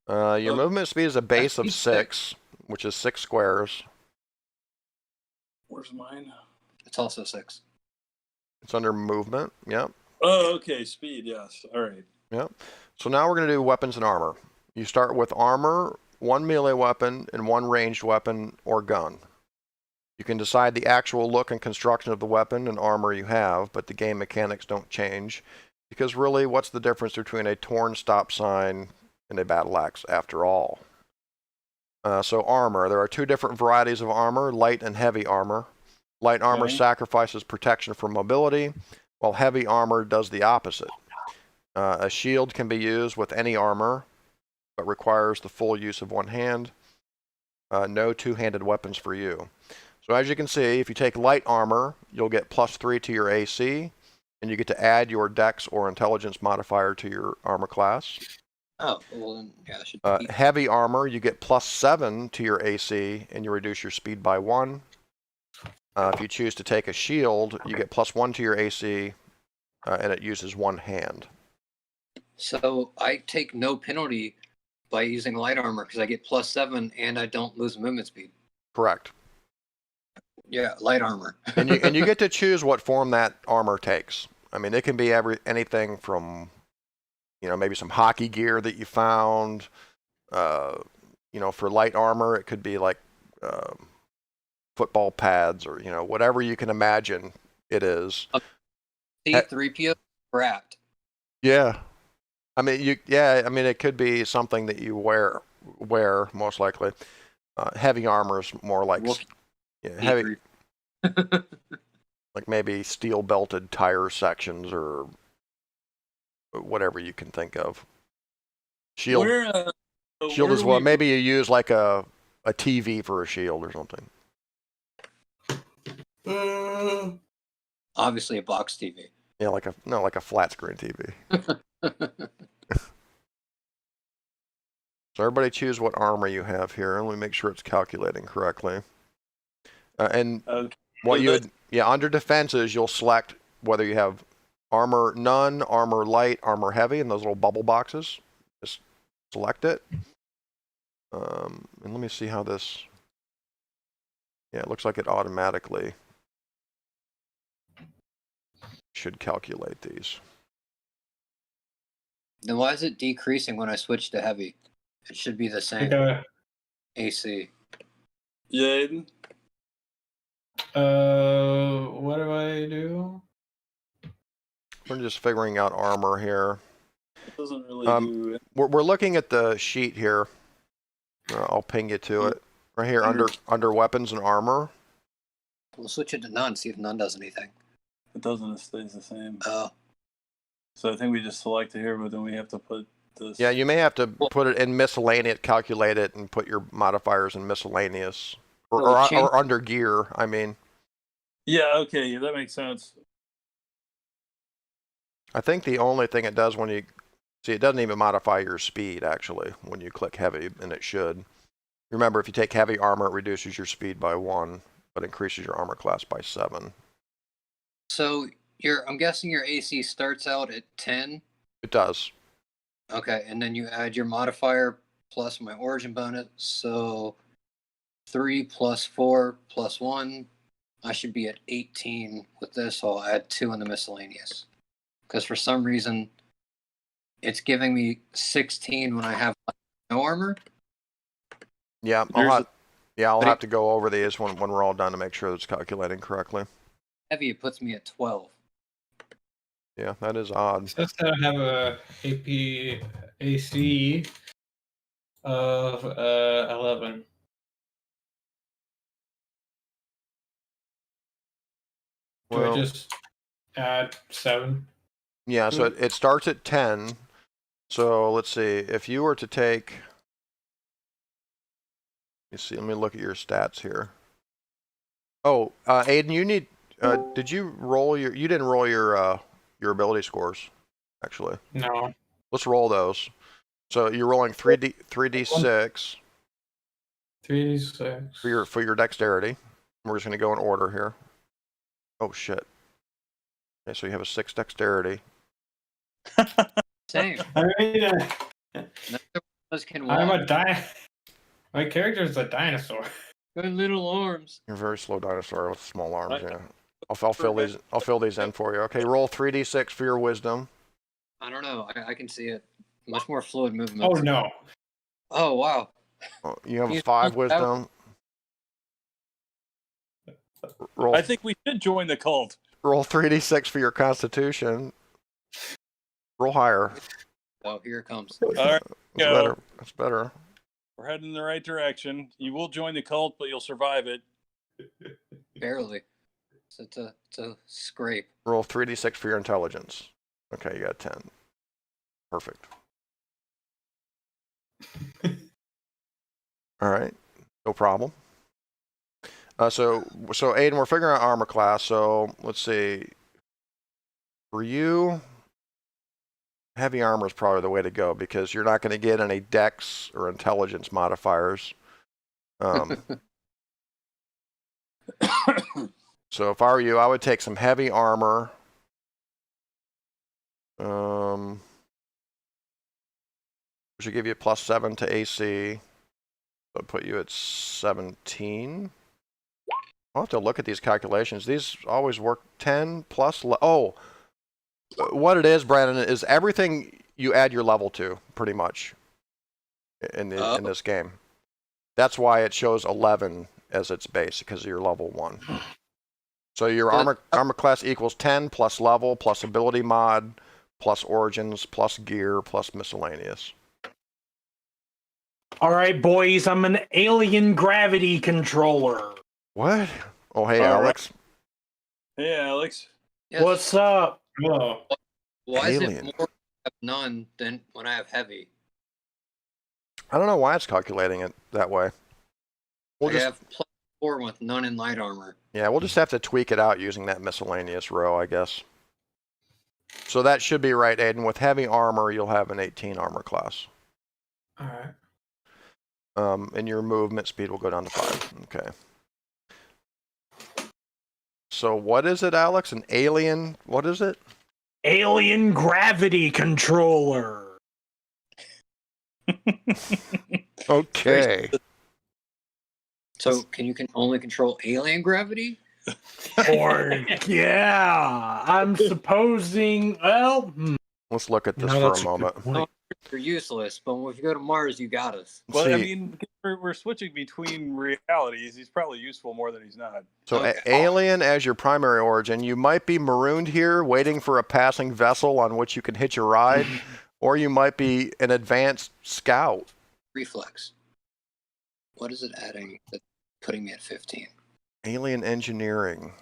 Your movement speed is a base of 6, which is 6 squares. Where's mine? It's also 6. It's under movement. Yep. Oh, okay. Speed. Yes. All right. Yep. So now we're going to do weapons and armor. You start with armor, 1 melee weapon, and 1 ranged weapon or gun. You can decide the actual look and construction of the weapon and armor you have, but the game mechanics don't change. Because really, what's the difference between a torn stop sign and a battle axe after all? So armor. There are 2 different varieties of armor, light and heavy armor. Light armor sacrifices protection for mobility, while heavy armor does the opposite. A shield can be used with any armor, but requires the full use of one hand. No two-handed weapons for you. So as you can see, if you take light armor, you'll get +3 to your AC, and you get to add your dex or intelligence modifier to your armor class. Oh, well then, yeah, that should be. Heavy armor, you get +7 to your AC, and you reduce your speed by 1. If you choose to take a shield, you get +1 to your AC, and it uses 1 hand. So I take no penalty by using light armor because I get +7 and I don't lose movement speed. Correct. Yeah, light armor. and you get to choose what form that armor takes. I mean, it can be anything from, maybe some hockey gear that you found. For light armor, it could be like football pads or whatever you can imagine it is. C3PO wrapped. Yeah. I mean, it could be something that you wear most likely. Heavy armor is more like heavy, like maybe steel belted tire sections or whatever you can think of. Shield is what maybe you use like a TV for a shield or something. Obviously a box TV. Yeah, like a flat screen TV. So everybody choose what armor you have here, and let me make sure it's calculating correctly. Under defenses, you'll select whether you have armor none, armor light, armor heavy in those little bubble boxes. Just select it. And let me see how this. Yeah, it looks like it automatically should calculate these. Then why is it decreasing when I switch to heavy? It should be the same. AC. Yeah, Ayden? What do I do? We're just figuring out armor here. It doesn't really do it. We're looking at the sheet here. I'll ping you to it Right here under weapons and armor. We'll switch it to none, see if none does anything. It doesn't. It stays the same. Oh. So I think we just select it here, but then we have to put this. Yeah, you may have to put it in miscellaneous, calculate it, and put your modifiers in miscellaneous. Or under gear, I mean. Yeah, okay, that makes sense. I think the only thing it does when you... See, it doesn't even modify your speed, actually, when you click heavy, and it should. Remember, if you take heavy armor, it reduces your speed by 1, but increases your armor class by 7. So I'm guessing your AC starts out at 10? It does. Okay, and then you add your modifier plus my origin bonus, so 3 plus 4 plus 1. I should be at 18 with this, so I'll add 2 in the miscellaneous. Because for some reason, it's giving me 16 when I have no armor. Yeah, I'll have to go over these when we're all done to make sure it's calculating correctly. Heavy, it puts me at 12. Yeah, that is odd. It says that I have a AP AC of 11. Do I just add 7? Yeah, so it starts at 10. So let's see, if you were to take... let me look at your stats here. Oh, Ayden, you need... did you roll your... You didn't roll your ability scores, actually. No. Let's roll those. So you're rolling 3d6. 3d6. For your dexterity. We're just going to go in order here. Oh, shit. Okay, so you have a 6 dexterity. Same. I mean, I'm a my character is a dinosaur. Good little arms. You're a very slow dinosaur with small arms, yeah. I'll fill these in for you. Okay, roll 3d6 for your wisdom. I don't know. I can see it. Much more fluid movement. Oh, no. Oh, wow. You have 5 wisdom. Roll, I think we should join the cult. roll 3d6 for your constitution. Roll higher. Oh, here it comes. All right, That's better. That's better. we're heading in the right direction. You will join the cult, but you'll survive it. Barely. So it's a scrape. Roll 3d6 for your intelligence. Okay, you got 10. Perfect. All right, no problem. So Ayden, we're figuring out armor class. So let's see. For you, heavy armor is probably the way to go because you're not going to get any dex or intelligence modifiers. So if I were you, I would take some heavy armor. Which should give you a +7 to AC. So put you at 17. I'll have to look at these calculations. These always work 10 plus. What it is, Brenan, is everything you add your level to, pretty much, in this game. That's why it shows 11 as its base, because of your level 1. So your armor class equals 10 plus level plus ability mod plus origins plus gear plus miscellaneous. All right, boys, I'm an alien gravity controller. What? Oh, hey, All Alex. Hey, Alex. Yes. What's up? Oh. Why is Alien. it more when I have none than when I have heavy? I don't know why it's calculating it that way. I have +4 with none in light armor. Yeah, we'll just have to tweak it out using that miscellaneous row, I guess. So that should be right, Ayden. With heavy armor, you'll have an 18 armor class. All right. And your movement speed will go down to 5. Okay. So what is it, Alex? An alien? What is it? Alien gravity controller. Okay. So can you only control alien gravity? Or, yeah, I'm supposing, well... Let's look at this for a moment. You're useless, but if you go to Mars, you got us. Well, I See. mean, we're switching between realities. He's probably useful more than he's not. So Okay. alien as your primary origin, you might be marooned here waiting for a passing vessel on which you can hitch a ride, or you might be an advanced scout. Reflex. What is it adding that's putting me at 15? Alien engineering,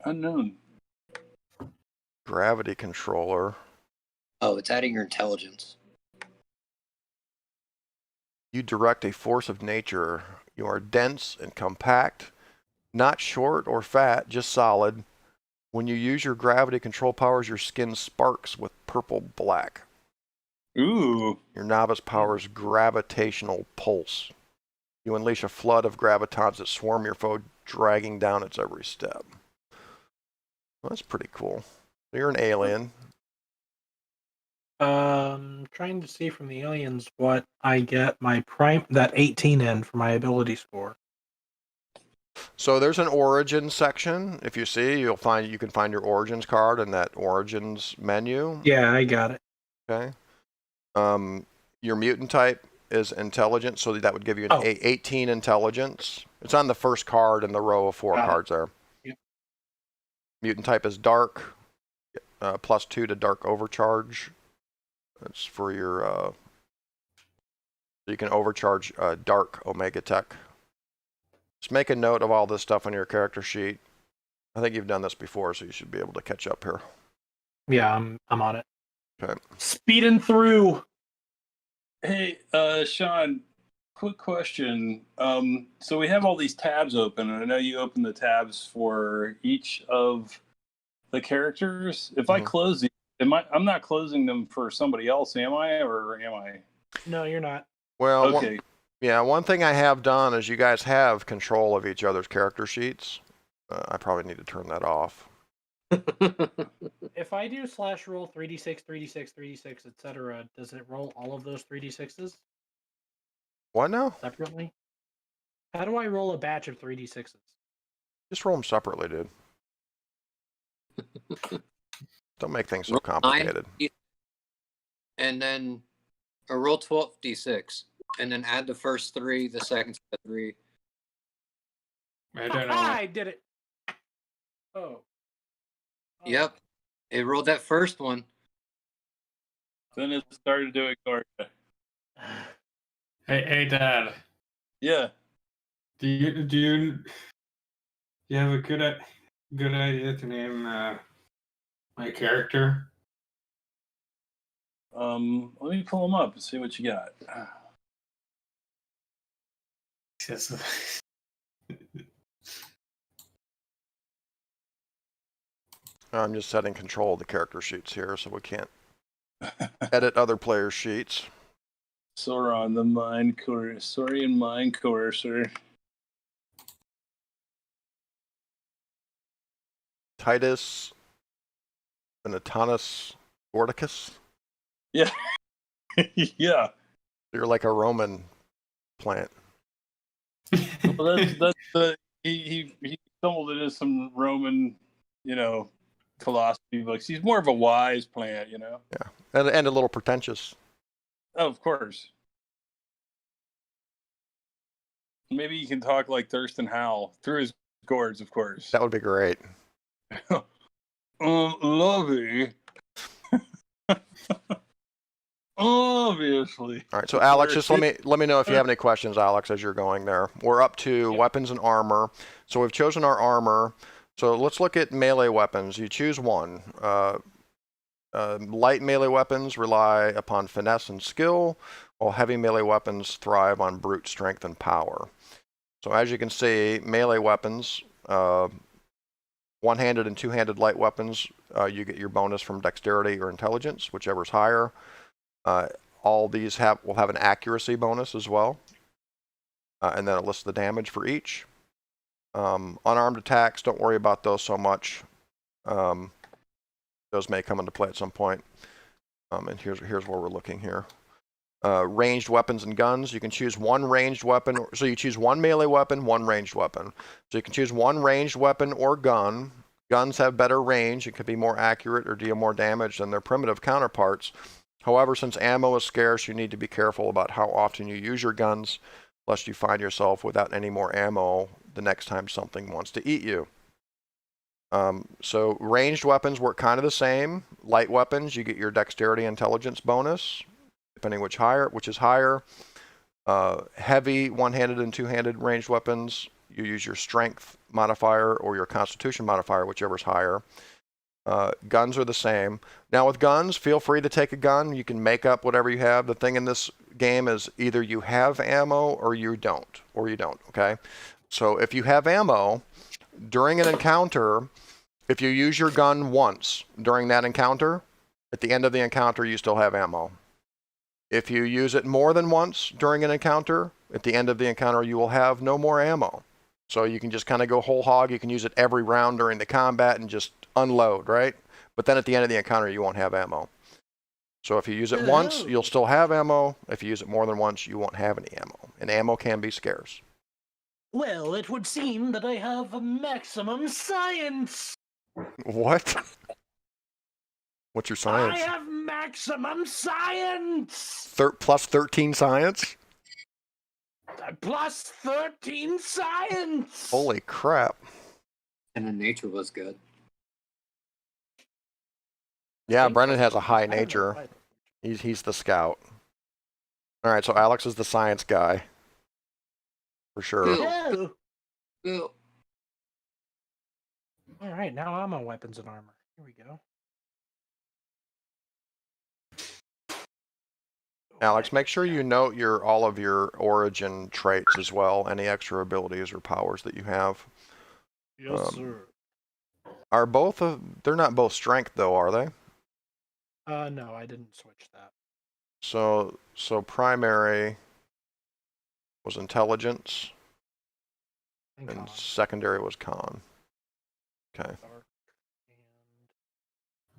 Unknown. gravity controller. Oh, it's adding your intelligence. You direct a force of nature. You are dense and compact, not short or fat, just solid. When you use your gravity control powers, your skin sparks with purple black. Ooh. Your novice powers gravitational pulse. You unleash a flood of gravitons that swarm your foe, dragging down its every step. Well, that's pretty cool. So you're an alien. Trying to see from the aliens what I get my that 18 in for my ability score. So there's an origin section. If you see, you can find your origins card in that origins menu. Yeah, I got it. Okay. Your mutant type is intelligence, so that would give you an 18 intelligence. It's on the first card in the row of 4 cards there. Yep. Mutant type is dark, +2 to dark overcharge. That's for your, so you can overcharge dark Omega Tech. Just make a note of all this stuff on your character sheet. I think you've done this before, so you should be able to catch up here. Yeah, I'm on it. Okay. Speeding through. Hey, Sean, quick question. So we have all these tabs open, and I know you open the tabs for each of the characters. If I close these, I'm not closing them for somebody else, am I, or am I? No, you're not. Well, Okay. one thing I have done is you guys have control of each other's character sheets. I probably need to turn that off. If I do /roll 3d6, 3d6, 3d6, etc., does it roll all of those 3d6s What now? separately? How do I roll a batch of 3d6s? Just roll them separately, dude. Don't make things so Roll complicated. 9, and then roll 12d6, and then add the first 3, the second 3. I don't know. I did it. Oh. Yep, it rolled that first one. Then it started to ignore you. Hey, Dad. Yeah. Do you have a good idea to name my character? Let me pull them up and see what you got. Yes. I'm just setting control of the character sheets here, so we can't edit other players' sheets. Sauron, the Mind Coercer. Saurien Mind Coercer. Titus Venatanus Gordicus. Yeah. Yeah. You're like a Roman plant. Well, that's the he stumbled into some Roman, philosophy books. He's more of a wise plant, Yeah, and a little pretentious. Oh, of course. Maybe you can talk like Thurston Howell through his gourds, of course. That would be great. Lovey. Obviously. All right, so Alex, just let me know if you have any questions, Alex, as you're going there. We're up to weapons and armor. So we've chosen our armor. So let's look at melee weapons. You choose one. Light melee weapons rely upon finesse and skill, while heavy melee weapons thrive on brute strength and power. So as you can see, melee weapons, one-handed and two-handed light weapons, you get your bonus from dexterity or intelligence, whichever's higher. All these will have an accuracy bonus as well. And then it lists the damage for each. Unarmed attacks, don't worry about those so much. Those may come into play at some point. And here's where we're looking here. Ranged weapons and guns. You can choose one ranged weapon. So you choose one melee weapon, one ranged weapon. So you can choose one ranged weapon or gun. Guns have better range. It could be more accurate or deal more damage than their primitive counterparts. However, since ammo is scarce, you need to be careful about how often you use your guns, lest you find yourself without any more ammo the next time something wants to eat you. So ranged weapons work kind of the same. Light weapons, you get your dexterity intelligence bonus, depending which is higher. Heavy one-handed and two-handed ranged weapons, you use your strength modifier or your constitution modifier, whichever's higher. Guns are the same. Now with guns, feel free to take a gun. You can make up whatever you have. The thing in this game is either you have ammo or you don't, okay? So if you have ammo, during an encounter, if you use your gun once during that encounter, at the end of the encounter, you still have ammo. If you use it more than once during an encounter, at the end of the encounter, you will have no more ammo. So you can just kind of go whole hog. You can use it every round during the combat and just unload, right? But then at the end of the encounter, you won't have ammo. So if you use it once, you'll still have ammo. If you use it more than once, you won't have any ammo. And ammo can be scarce. Well, it would seem that I have a maximum science. What? What's your science? I have maximum science. Plus 13 science? Plus 13 science. Holy crap. And then nature was good. Yeah, Brenan has a high I don't know nature. why. He's the scout. All right, so Alex is the science guy. For sure. Oh. Ooh. All right, now I'm on weapons and armor. Here we go. Alex, make sure you note all of your origin traits as well, any extra abilities or powers that you have. Yes, sir. Are both of they're not both strength though, are they? No, I didn't switch that. So primary was intelligence And and con, secondary was con. Okay. dark,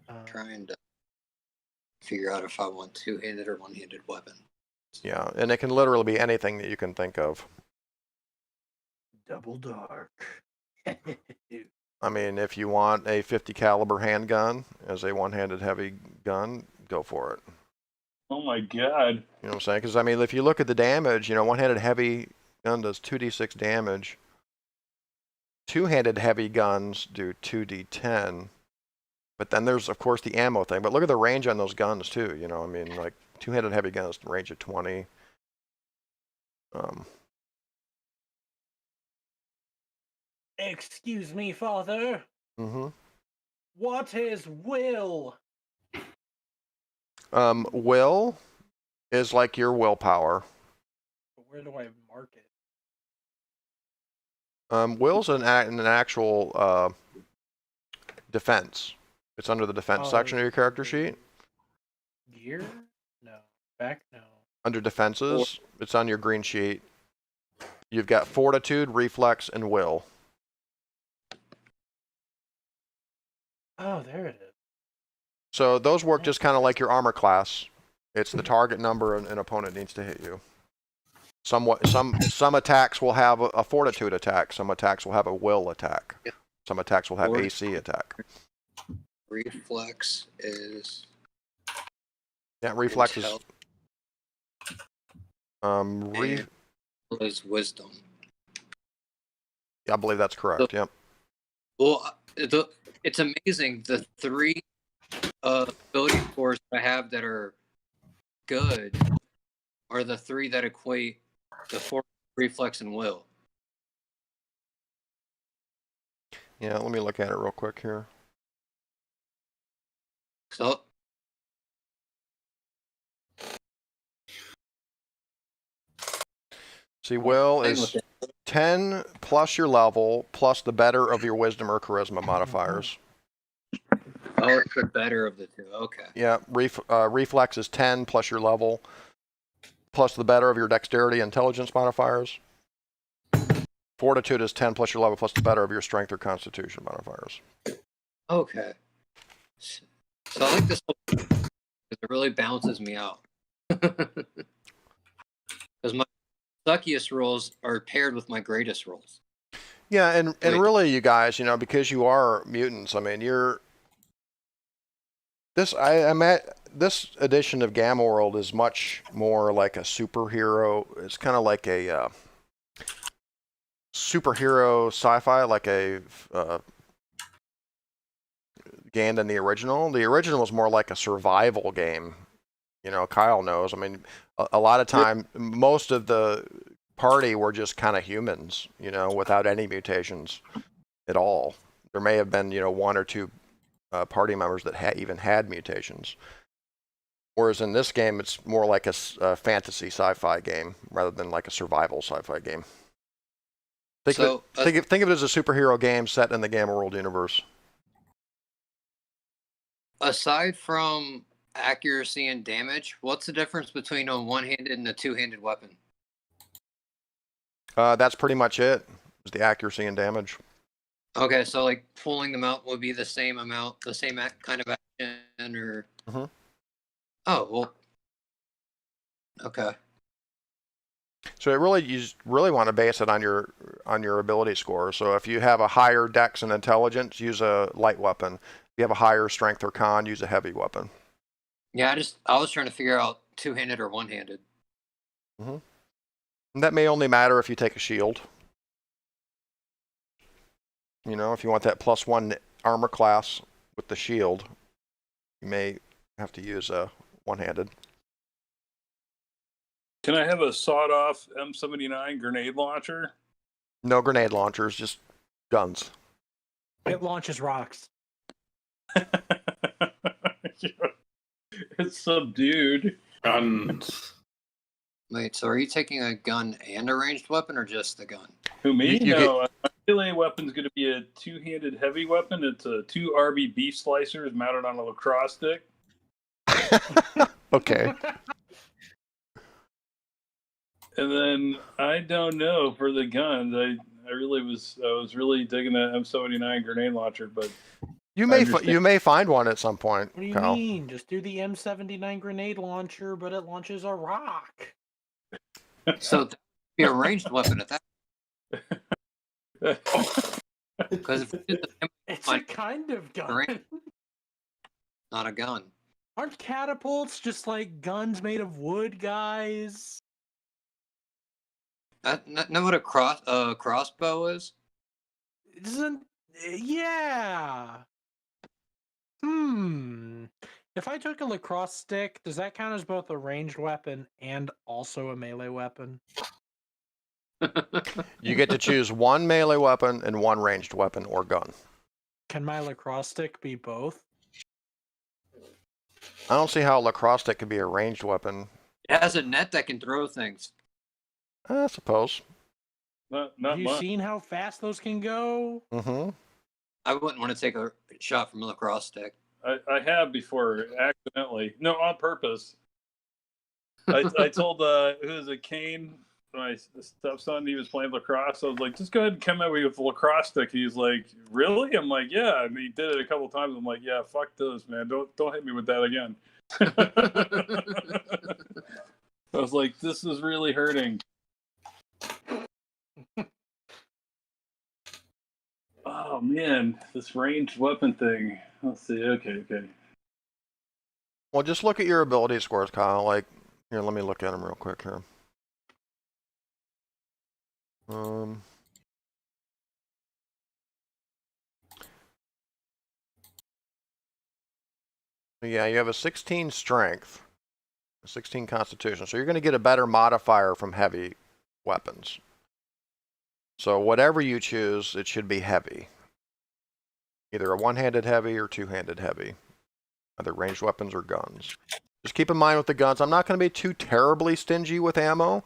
and Trying to figure out if I want two-handed or one-handed weapon. Yeah, and it can literally be anything that you can think of. double dark. I mean, if you want a 50 caliber handgun as a one-handed heavy gun, go for it. Oh my god. You know what I'm saying? Because I mean, if you look at the damage, one-handed heavy gun does 2d6 damage. Two-handed heavy guns do 2d10. But then there's, of course, the ammo thing. But look at the range on those guns, too. I mean, like, two-handed heavy guns, range of 20. Excuse me, father. Mm-hmm. What is will? Will is like your willpower. Where do I mark it? Will's an actual defense. It's under the defense section of your character sheet. Gear? No. Back? No. Under defenses, it's on your green sheet. You've got fortitude, reflex, and will. Oh, there it is. So those work just kind of like your armor class. It's the target number an opponent needs to hit you. Some attacks will have a fortitude attack. Some attacks will have a will attack. Some attacks will have AC attack. Reflex is... Yeah, reflex is... is wisdom. Yeah, I believe that's correct. Yep. Well, it's amazing the three ability scores that I have that are good are the three that equate the four reflex and will. Yeah, let me look at it real quick here. So See, will is 10 plus your level plus the better of your wisdom or charisma modifiers. oh, it's the better of the two. Okay. Yeah, reflex is 10 plus your level plus the better of your dexterity intelligence modifiers. Fortitude is 10 plus your level plus the better of your strength or constitution modifiers. Okay. So I like this because it really balances me out. Because my suckiest rolls are paired with my greatest rolls. Yeah, and really, you guys, because you are mutants, I mean, I'm at this edition of Gamma World is much more like a superhero. It's kind of like a superhero sci-fi, like a game than the original. The original was more like a survival game. Kyle knows. I mean, a lot of time, most of the party were just kind of humans, you know, without any mutations at all. There may have been, you know, one or two party members that even had mutations. Whereas in this game, it's more like a fantasy sci-fi game rather than like a survival sci-fi game. Think of it as a superhero game set in the Gamma World universe. Aside from accuracy and damage, what's the difference between a one-handed and a two-handed weapon? That's pretty much it. Is the accuracy and damage. Okay, so like pulling them out would be the same amount, the same kind of action, or. Mhm. Oh well. Okay. So you really want to base it on your ability score. So if you have a higher dex and intelligence, use a light weapon. If you have a higher strength or con, use a heavy weapon. Yeah, I was trying to figure out two-handed or one-handed. And that may only matter if you take a shield. You know, if you want that +1 armor class with the shield, you may have to use a one-handed. Can I have a sawed-off M79 grenade launcher? No grenade launchers, just guns. It launches rocks. It's subdued. Guns. Wait, so are you taking a gun and a ranged weapon, or just the gun? Who, me? You No, my melee weapon's going to be a two-handed heavy weapon. It's a 2 RB beef slicers mounted on a lacrosse stick. Okay. And then I don't know for the guns. I was really digging that M79 grenade launcher, but You may find one at some point. What do you Kyle. mean? Just do the M79 grenade launcher, but it launches a rock. So that would be a ranged weapon at that. Because if It's a kind of gun. not a gun. Aren't catapults just like guns made of wood, guys? Know what a crossbow is? Isn't yeah. If I took a lacrosse stick, does that count as both a ranged weapon and also a melee weapon? You get to choose one melee weapon and one ranged weapon or gun. Can my lacrosse stick be both? I don't see how a lacrosse stick could be a ranged weapon. It has a net that can throw things. I suppose. not Have you much. seen how fast those can go? Mm-hmm. I wouldn't want to take a shot from a lacrosse stick. I have before, accidentally. No, on purpose. I told who was it, Kane, my stepson, he was playing lacrosse. I was like, just go ahead and come at me with a lacrosse stick. He's like, really? I'm like, yeah. And he did it a couple times. I'm like, yeah, fuck this, man. Don't hit me with that again. I was like, this is really hurting. Oh man, this ranged weapon thing. Let's see. Okay. Well, just look at your ability scores, Kyle. Like, here, let me look at them real quick here. Yeah, you have a 16 strength, a 16 constitution, so you're going to get a better modifier from heavy weapons. So whatever you choose, it should be heavy. Either a one-handed heavy or two-handed heavy. Either ranged weapons or guns. Just keep in mind with the guns, I'm not going to be too terribly stingy with ammo.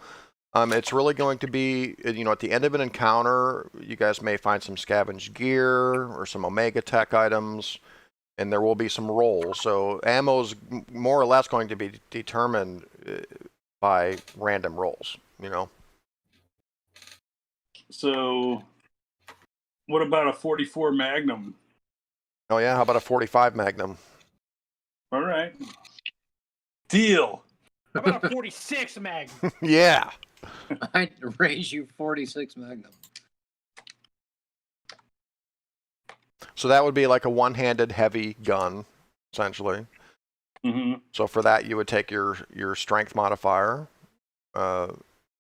It's really going to be, you know, at the end of an encounter, you guys may find some scavenged gear or some Omega Tech items, and there will be some rolls. So ammo's more or less going to be determined by random rolls, you know. So, what about a 44 Magnum? Oh yeah, how about a 45 Magnum? All right. Deal. How about a 46 Magnum? Yeah. I'd raise you 46 Magnum. So that would be like a one-handed heavy gun, essentially. Mm-hmm. So for that, you would take your strength modifier.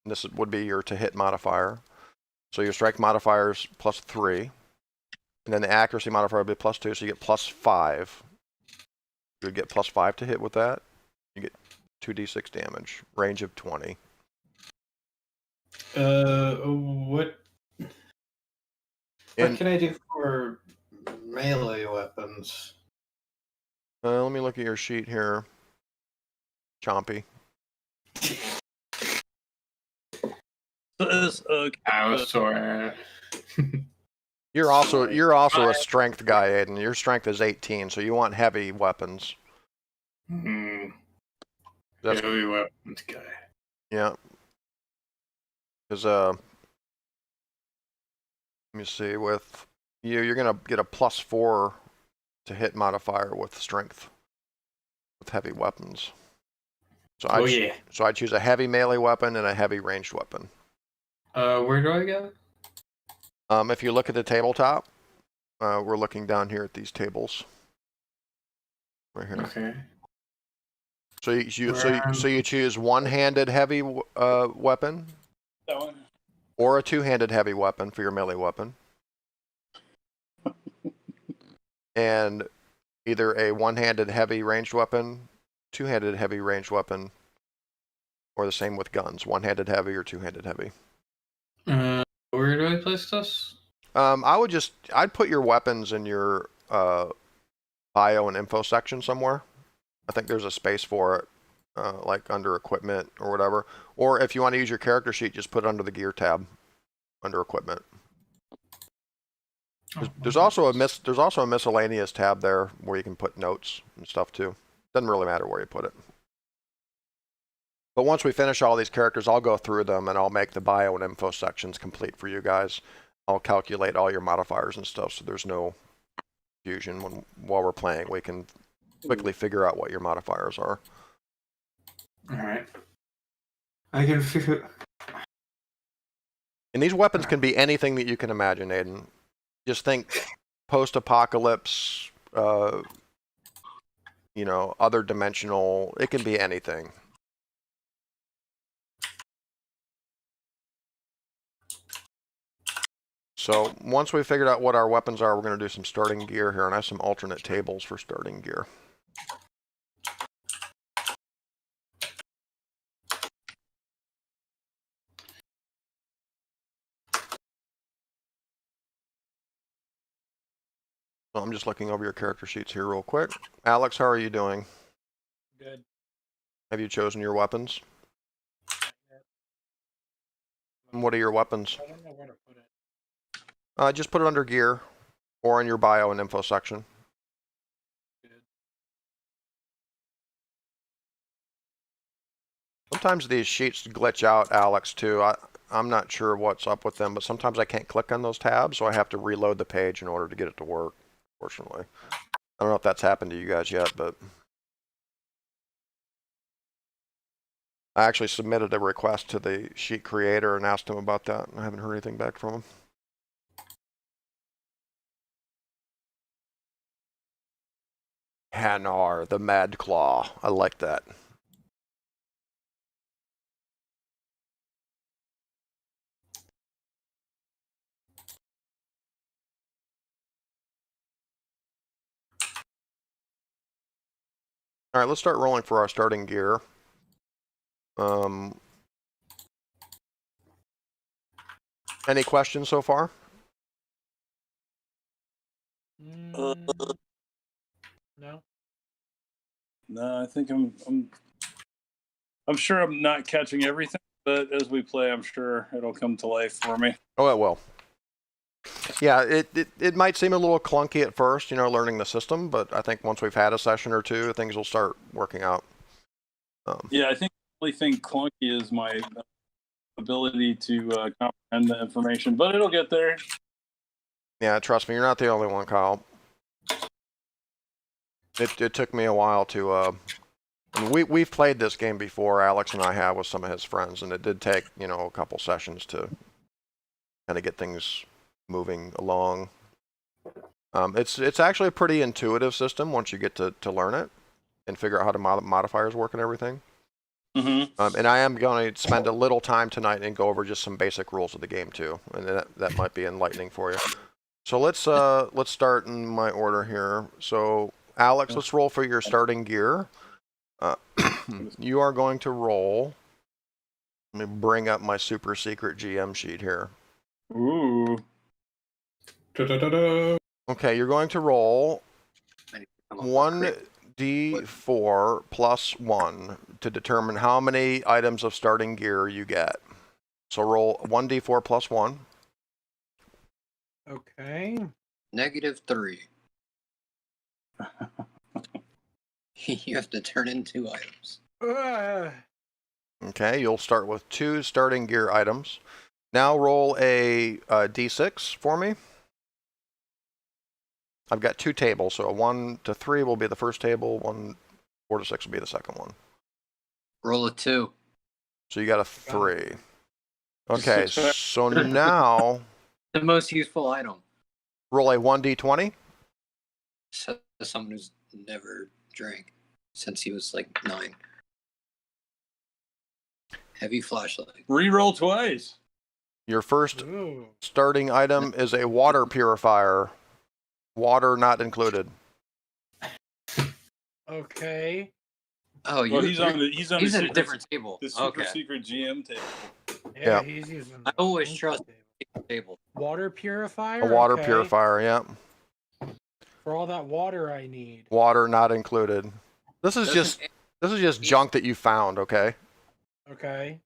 This would be your to hit modifier. So your strength modifier is +3. And then the accuracy modifier would be +2, so you get +5. You would get +5 to hit with that. You get 2d6 damage. Range of 20. What And can I do for melee weapons? let me look at your sheet here. Chompy. Dinosaur. You're also Sorry. a strength guy, Ayden. Your strength is 18, so you want heavy weapons. That's Heavy weapons guy. yeah. Because let me see. With you, you're gonna get a +4 to hit modifier with strength with heavy weapons. So So I choose a heavy melee weapon and a heavy ranged weapon. Where do I go? If you look at the tabletop, we're looking down here at these tables. Right here. Okay. So you choose one-handed heavy weapon, That one. or a two-handed heavy weapon for your melee weapon, and either a one-handed heavy ranged weapon, two-handed heavy ranged weapon, or the same with guns, one-handed heavy or two-handed heavy. Where do I place this? I'd put your weapons in your bio and info section somewhere. I think there's a space for it, like under equipment or whatever. Or if you want to use your character sheet, just put it under the gear tab, under equipment. There's also a miscellaneous tab there where you can put notes and stuff too. Doesn't really matter where you put it. But once we finish all these characters, I'll go through them and I'll make the bio and info sections complete for you guys. I'll calculate all your modifiers and stuff, so there's no confusion while we're playing. We can quickly figure out what your modifiers are. All right. I can figure. And these weapons can be anything that you can imagine, Ayden. Just think post-apocalypse, other dimensional. It can be anything. So once we figured out what our weapons are, we're going to do some starting gear here, and I have some alternate tables for starting gear. So I'm just looking over your character sheets here real quick. Alex, how are you doing? Good. Have you chosen your weapons? And what are your weapons? I don't know where to put it. Just put it under gear or in your bio and info section. Good. Sometimes these sheets glitch out, Alex, too. I'm not sure what's up with them, but sometimes I can't click on those tabs, so I have to reload the page in order to get it to work, fortunately. I don't know if that's happened to you guys yet, but I actually submitted a request to the sheet creator and asked him about that, and I haven't heard anything back from him. Hanar, the Mad Claw. I like that. All right, let's start rolling for our starting gear. Any questions so far? No. No, I think I'm sure I'm not catching everything, but as we play, I'm sure it'll come to life for me. Oh, it will. Yeah, it might seem a little clunky at first, learning the system, but I think once we've had a session or two, things will start working out. Yeah, I think the only thing clunky is my ability to comprehend the information, but it'll get there. Yeah, trust me, you're not the only one, Kyle. It took me a while to. We've played this game before, Alex and I have, with some of his friends, and it did take a couple sessions to kind of get things moving along. It's actually a pretty intuitive system once you get to learn it and figure out how the modifiers work and everything. Mm-hmm. And I am going to spend a little time tonight and go over just some basic rules of the game too, and that might be enlightening for you. So let's start in my order here. So Alex, let's roll for your starting gear. You are going to roll. Let me bring up my super secret GM sheet here. Ooh. Da-da-da-da. Okay, you're going to roll I'm a crit. 1d4 plus 1 to determine how many items of starting gear you get. So roll 1d4 plus 1. Okay. -3. You have to turn in 2 items. Okay, you'll start with 2 starting gear items. Now roll a d6 for me. I've got 2 tables, so a 1 to 3 will be the first table, 4 to 6 will be the second one. Roll a 2. So you got a 3. Just Okay, six so now The most useful item. roll a 1d20. So someone who's never drank since he was like 9. Heavy flashlight. Reroll twice. Your first Ooh. starting item is a water purifier. Water not included. Okay. Oh, Well, he's on the he's the in a secret, different table. the super Okay. secret GM table. Yeah, Yeah. he's using. I always the trust table. table. Water purifier. A water Okay. purifier, yeah. For all that water I need. Water not included. This is just junk that you found, okay? Okay.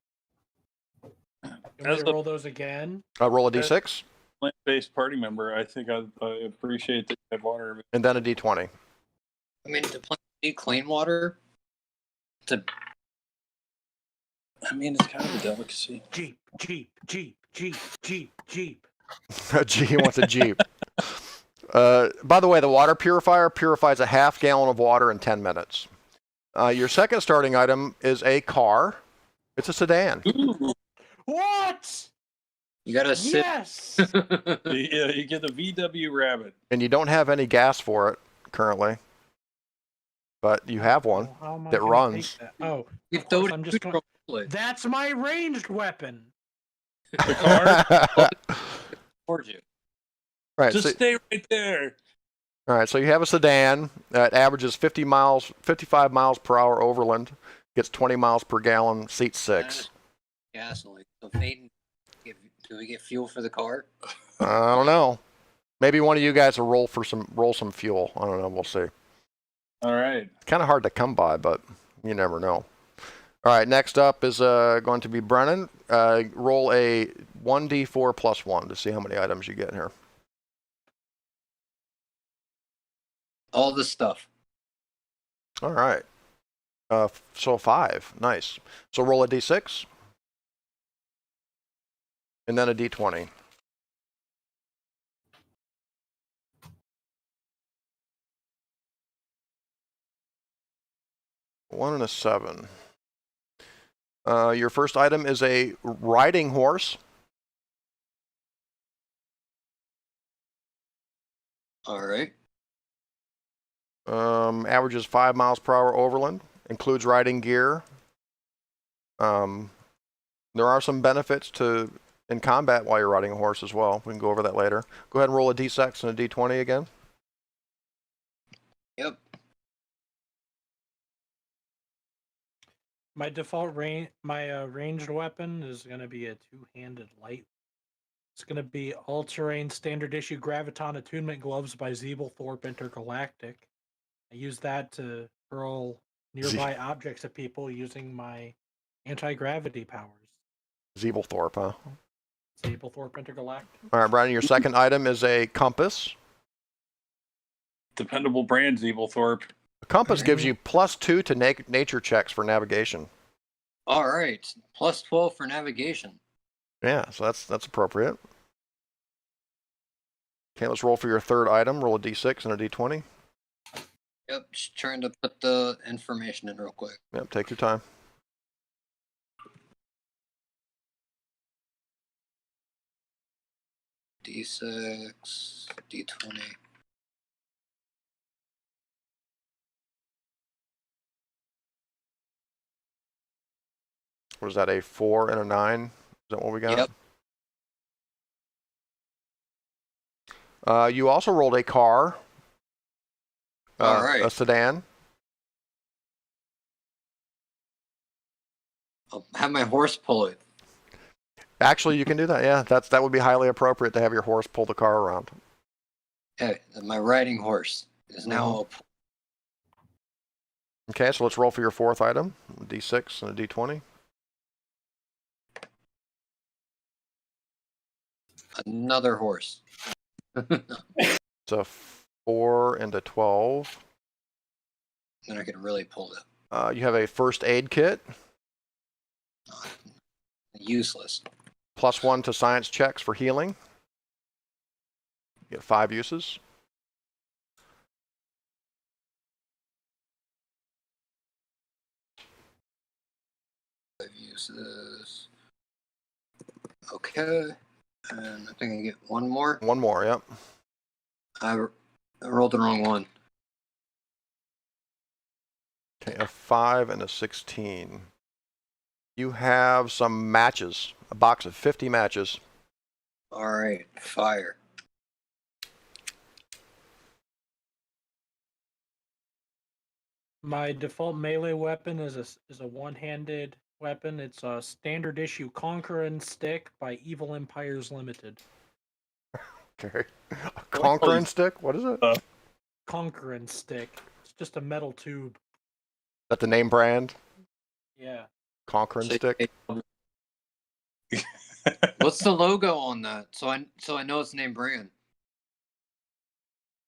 Can As we a roll those again? Roll a d6 plant-based party member, I think I appreciate that you have water. and then a d20. I mean, do plants need clean water? I mean, it's kind of a delicacy. Jeep. Gee, he wants a Jeep. By the way, the water purifier purifies a half gallon of water in 10 minutes. Your second starting item is a car. It's a sedan. Ooh. What? You gotta sit. Yes. Yeah, you get the VW Rabbit. And you don't have any gas for it currently. But you have one Well, how am I that gonna runs. take that? Oh, You of throw course, it I'm just in going. the That's my ranged weapon. The car. towards you. Right. Just So, stay right there. all right. So you have a sedan that averages 55 miles per hour overland, gets 20 miles per gallon, seats 6. Gasoline. So Ayden, do we get fuel for the car? I don't know. Maybe one of you guys will roll some fuel. I don't know. We'll see. All right. It's kind of hard to come by, but you never know. All right. Next up is going to be Brenan. Roll a 1d4 plus 1 to see how many items you get here. All this stuff. All right. So 5. Nice. So roll a d6 and then a d20. One and a 7. Your first item is a riding horse. All right. Averages 5 miles per hour overland. Includes riding gear. There are some benefits in combat while you're riding a horse as well. We can go over that later. Go ahead and roll a d6 and a d20 again. Yep. My default ranged weapon is going to be a 2-handed light. It's going to be all-terrain standard issue graviton attunement gloves by Thorpe Intergalactic. I use that to hurl nearby objects at people using my anti-gravity powers. Thorpe, huh? Thorpe Intergalactic. All right, Brian, your second item is a compass. Dependable brand, Thorpe. A compass gives you +2 to nature checks for navigation. All right. Plus 12 for navigation. Yeah, so that's appropriate. Okay, let's roll for your third item. Roll a d6 and a d20. Yep. Just trying to put the information in real quick. Yep, take your time. D6, D20. Was that a 4 and a 9? Is that what we got? Yep. You also rolled a car. All right. A sedan. I'll have my horse pull it. Actually, you can do that. Yeah, that would be highly appropriate to have your horse pull the car around. Hey, my riding horse is now Okay, so let's roll for your fourth item. A D6 and a D20. another horse. It's a 4 and a 12. Then I could really pull it. You have a first aid kit, Useless. +1 to science checks for healing. You get 5 uses. Uses. Okay. And I think I get one more. One more, yep. I rolled the wrong one. Okay, a 5 and a 16. You have some matches, a box of 50 matches. All right. Fire. My default melee weapon is a one-handed weapon. It's a standard issue Conqueror stick by Evil Empires Limited. Okay. A conquering stick? What is it? Is Conqueror stick. It's just a metal tube. that the name brand? Yeah. Conquering stick? What's the logo on that? So I know it's name brand.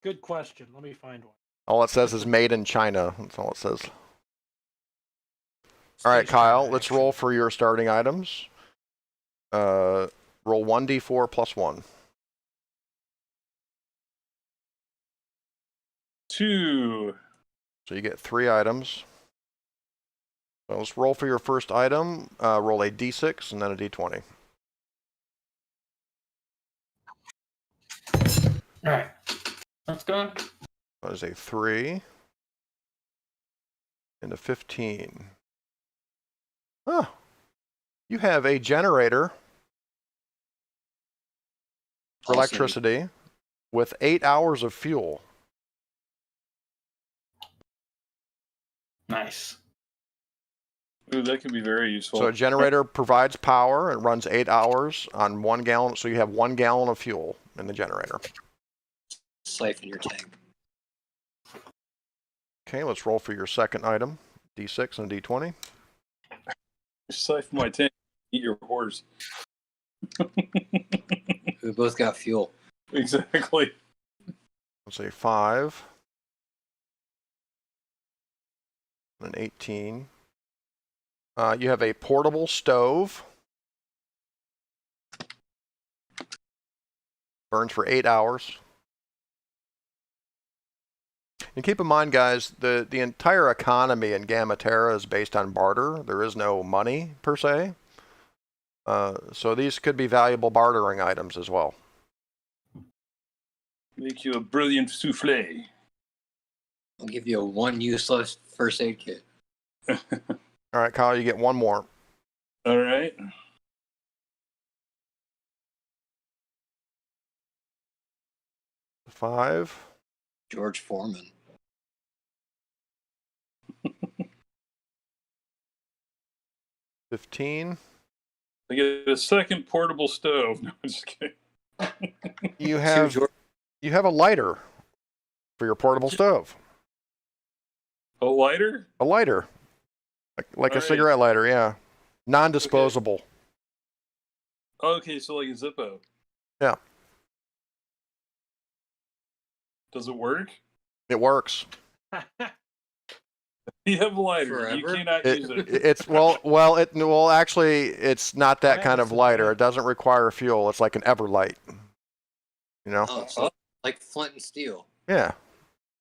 Good question. Let me find one. All it says is made in China. That's all it says. All right, Stationary Kyle, let's action. roll for your starting items. Roll 1d4 plus 1. 2. So you get 3 items. So let's roll for your first item. Roll a d6 and then a d20. All right. Let's go. That is a 3 and a 15. Oh, you have a generator for Awesome. electricity with 8 hours of fuel. Nice. Ooh, that could be very useful. So a generator provides power. It runs 8 hours on 1 gallon. So you have 1 gallon of fuel in the generator. Siphon your tank. Okay, let's roll for your second item. D6 and a D20. Siphon my tank. Eat your horse. We both got fuel. Exactly. Let's say 5. And an 18. You have a portable stove. Burns for 8 hours. And keep in mind, guys, the entire economy in Gamma Terra is based on barter. There is no money, per se. So these could be valuable bartering items as well. Make you a brilliant souffle. I'll give you a one useless first aid kit. All right, Kyle, you get one more. All right. Five. George Foreman. 15. I get a second portable stove. No, I'm just kidding. You have a lighter for your portable stove. A lighter? A lighter. Like a All right. cigarette lighter, yeah. Non-disposable. Okay, so like a Zippo. Yeah. Does it work? It works. You have a lighter. Forever? You cannot use it. It's actually it's not that kind of Madison, lighter. yeah. It doesn't require fuel. It's like an Everlight. You know? Oh, so like flint and steel. Yeah.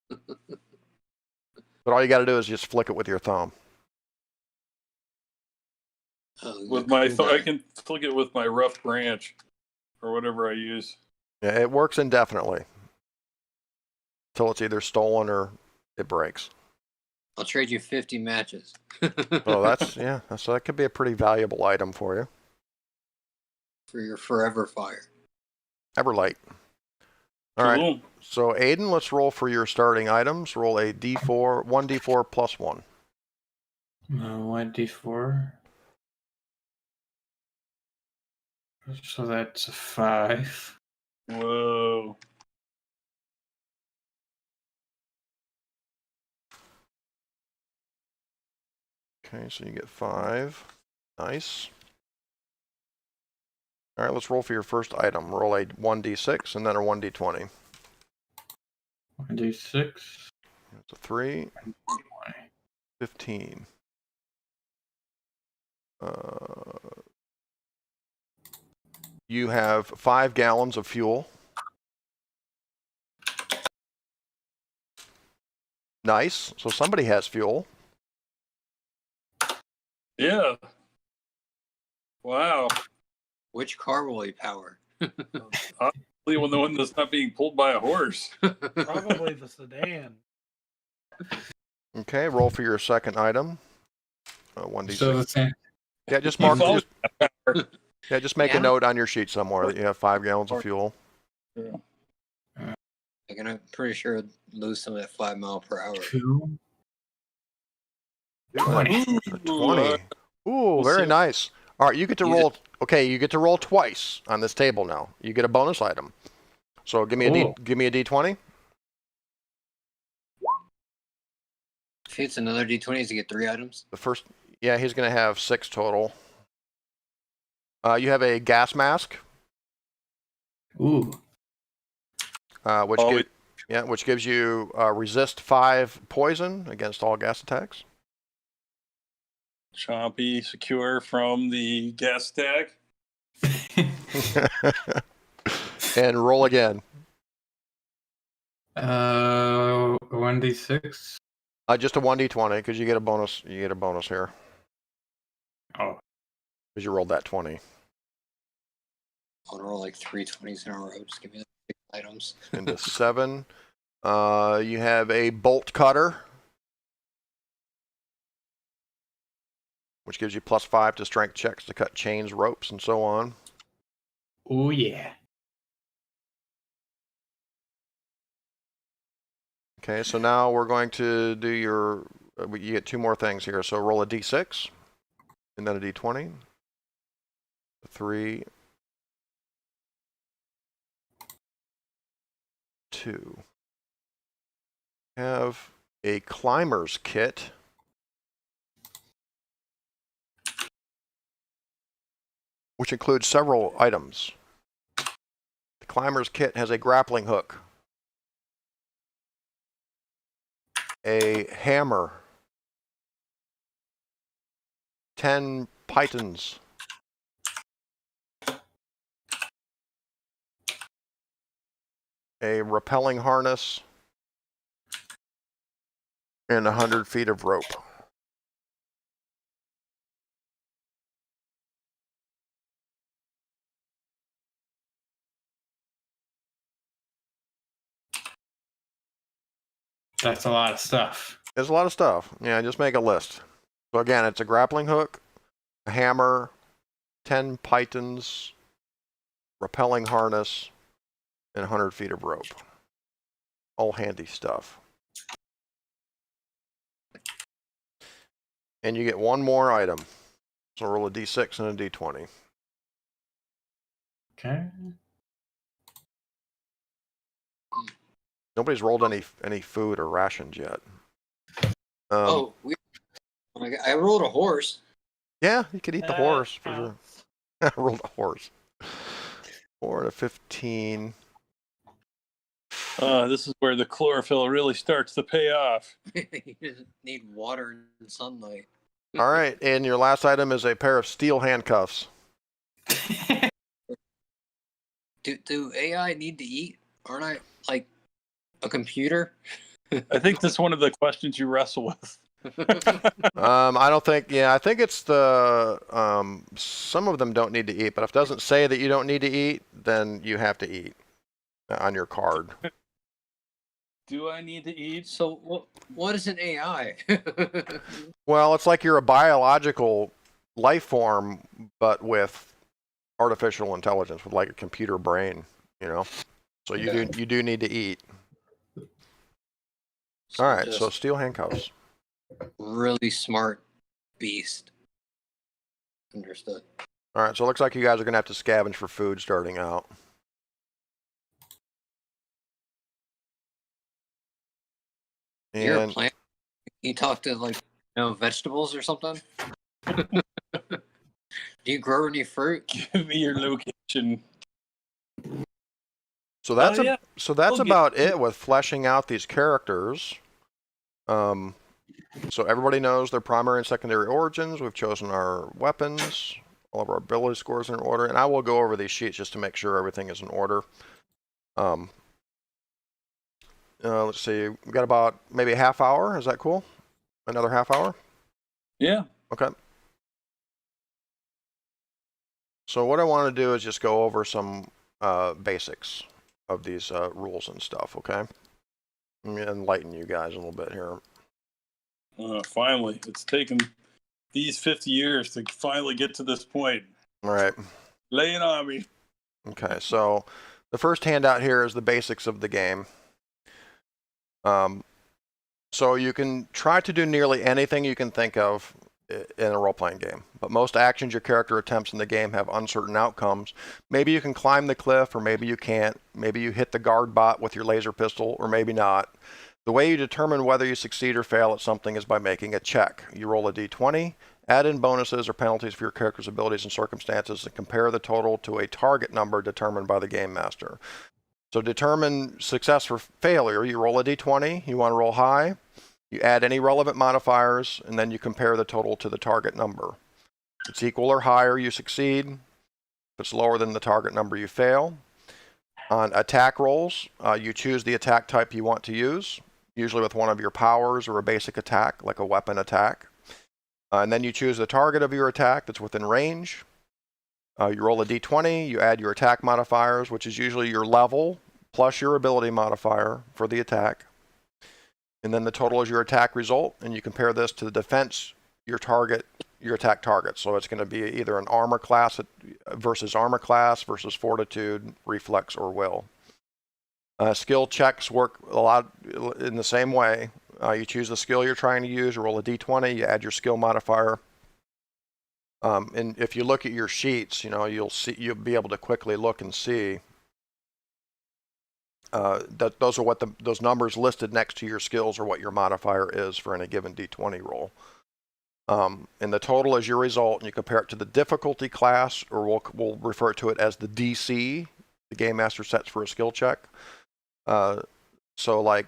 But all you got to do is just flick it with your thumb. Oh, With the my cool I guy. can flick it with my rough branch or whatever I use. Yeah, it works indefinitely. Until it's either stolen or it breaks. I'll trade you 50 matches. So so that could be a pretty valuable item for you. For your forever fire. Everlight. All right. Cool. So Ayden, let's roll for your starting items. Roll a D4, 1d4 plus 1. 1d4. So that's a 5. Whoa. Okay, so you get 5. Nice. All right, let's roll for your first item. Roll a 1d6 and then a 1d20. 1d6. That's a 3. 15. You have 5 gallons of fuel. Nice. So somebody has fuel. Yeah. Wow. Which car will he power? Obviously, the one that's not being pulled by a horse. Probably the sedan. Okay, roll for your second item. 1d6. So the same. Yeah, just You mark. follow Just make Yeah. a note on your sheet somewhere that you have 5 gallons of fuel. Like, and I'm pretty sure I'd lose some of that 5 mile per hour. 2. 20. Ooh, very see. nice. All right, you get to Use roll. Okay, you get to roll twice on this table now. You get a bonus item. So give me give me a d20. If it's another d20, you get 3 items. The first, yeah, he's going to have 6 total. You have a gas mask, Ooh. which which gives you resist 5 poison against all gas attacks. Chompy, secure from the gas tag. And roll again. 1d6. Just a 1d20 because you get a bonus. You get a bonus here Oh. because you rolled that 20. I'll roll like 3 20s in a row. Just give me the 6 items. Into 7. You have a bolt cutter, which gives you +5 to strength checks to cut chains, ropes, and so on. Oh yeah. Okay, so now we're going to do your. You get 2 more things here. So roll a d6, and then a d20. 3, 2. Have a climber's kit. Which includes several items. The climber's kit has a grappling hook, a hammer, 10 pythons, a rappelling harness, and 100 feet of rope. That's a lot of stuff. There's a lot of stuff. Yeah, just make a list. So again, it's a grappling hook, a hammer, 10 pythons, rappelling harness, and 100 feet of rope. All handy stuff. And you get 1 more item. So roll a d6 and a d20. Okay. Nobody's rolled any food or rations yet. I rolled a horse. Yeah, you could eat the horse for sure. Counts. I rolled a horse. 4 to 15. This is where the chlorophyll really starts to pay off. You just need water and sunlight. All right, and your last item is a pair of steel handcuffs. Do AI need to eat? Aren't I like a computer? I think that's one of the questions you wrestle with. I don't think. Yeah, I think it's the. Some of them don't need to eat, but if it doesn't say that you don't need to eat, then you have to eat on your card. Do I need to eat? So what is an AI? Well, it's like you're a biological life form, but with artificial intelligence, with like a computer brain. You know, so you do need to eat. All right, so just steel handcuffs. really smart beast. Understood. All right, so it looks like you guys are going to have to scavenge for food starting out. You're a And plant. You talk to like vegetables or something. Do you grow any fruit? Give me your location. so that's yeah. that's We'll get- about it with fleshing out these characters. So everybody knows their primary and secondary origins. We've chosen our weapons. All of our ability scores are in order, and I will go over these sheets just to make sure everything is in order. Let's see, we've got about maybe a half hour. Is that cool? Another half hour? Yeah. Okay. So what I want to do is just go over some basics of these rules and stuff, okay? Let me enlighten you guys a little bit here. Finally, it's taken these 50 years to finally get to this point. All right. Lay it on me. Okay, so the first handout here is the basics of the game. So you can try to do nearly anything you can think of in a role-playing game, but most actions your character attempts in the game have uncertain outcomes. Maybe you can climb the cliff, or maybe you can't. Maybe you hit the guard bot with your laser pistol, or maybe not. The way you determine whether you succeed or fail at something is by making a check. You roll a d20, add in bonuses or penalties for your character's abilities and circumstances, and compare the total to a target number determined by the game master. So determine success or failure. You roll a d20. You want to roll high. You add any relevant modifiers, and then you compare the total to the target number. If it's equal or higher, you succeed. If it's lower than the target number, you fail. On attack rolls, you choose the attack type you want to use, usually with one of your powers or a basic attack, like a weapon attack. And then you choose the target of your attack that's within range. You roll a d20, you add your attack modifiers, which is usually your level, plus your ability modifier for the attack. And then the total is your attack result, and you compare this to the defense, your attack target. So it's going to be either an armor class versus fortitude, reflex, or will. Skill checks work a lot in the same way. You choose the skill you're trying to use, you roll a d20, you add your skill modifier. And if you look at your sheets, you'll be able to quickly look and see that those numbers listed next to your skills are what your modifier is for any given d20 roll. And the total is your result, and you compare it to the difficulty class, or we'll refer to it as the DC the game master sets for a skill check. So like,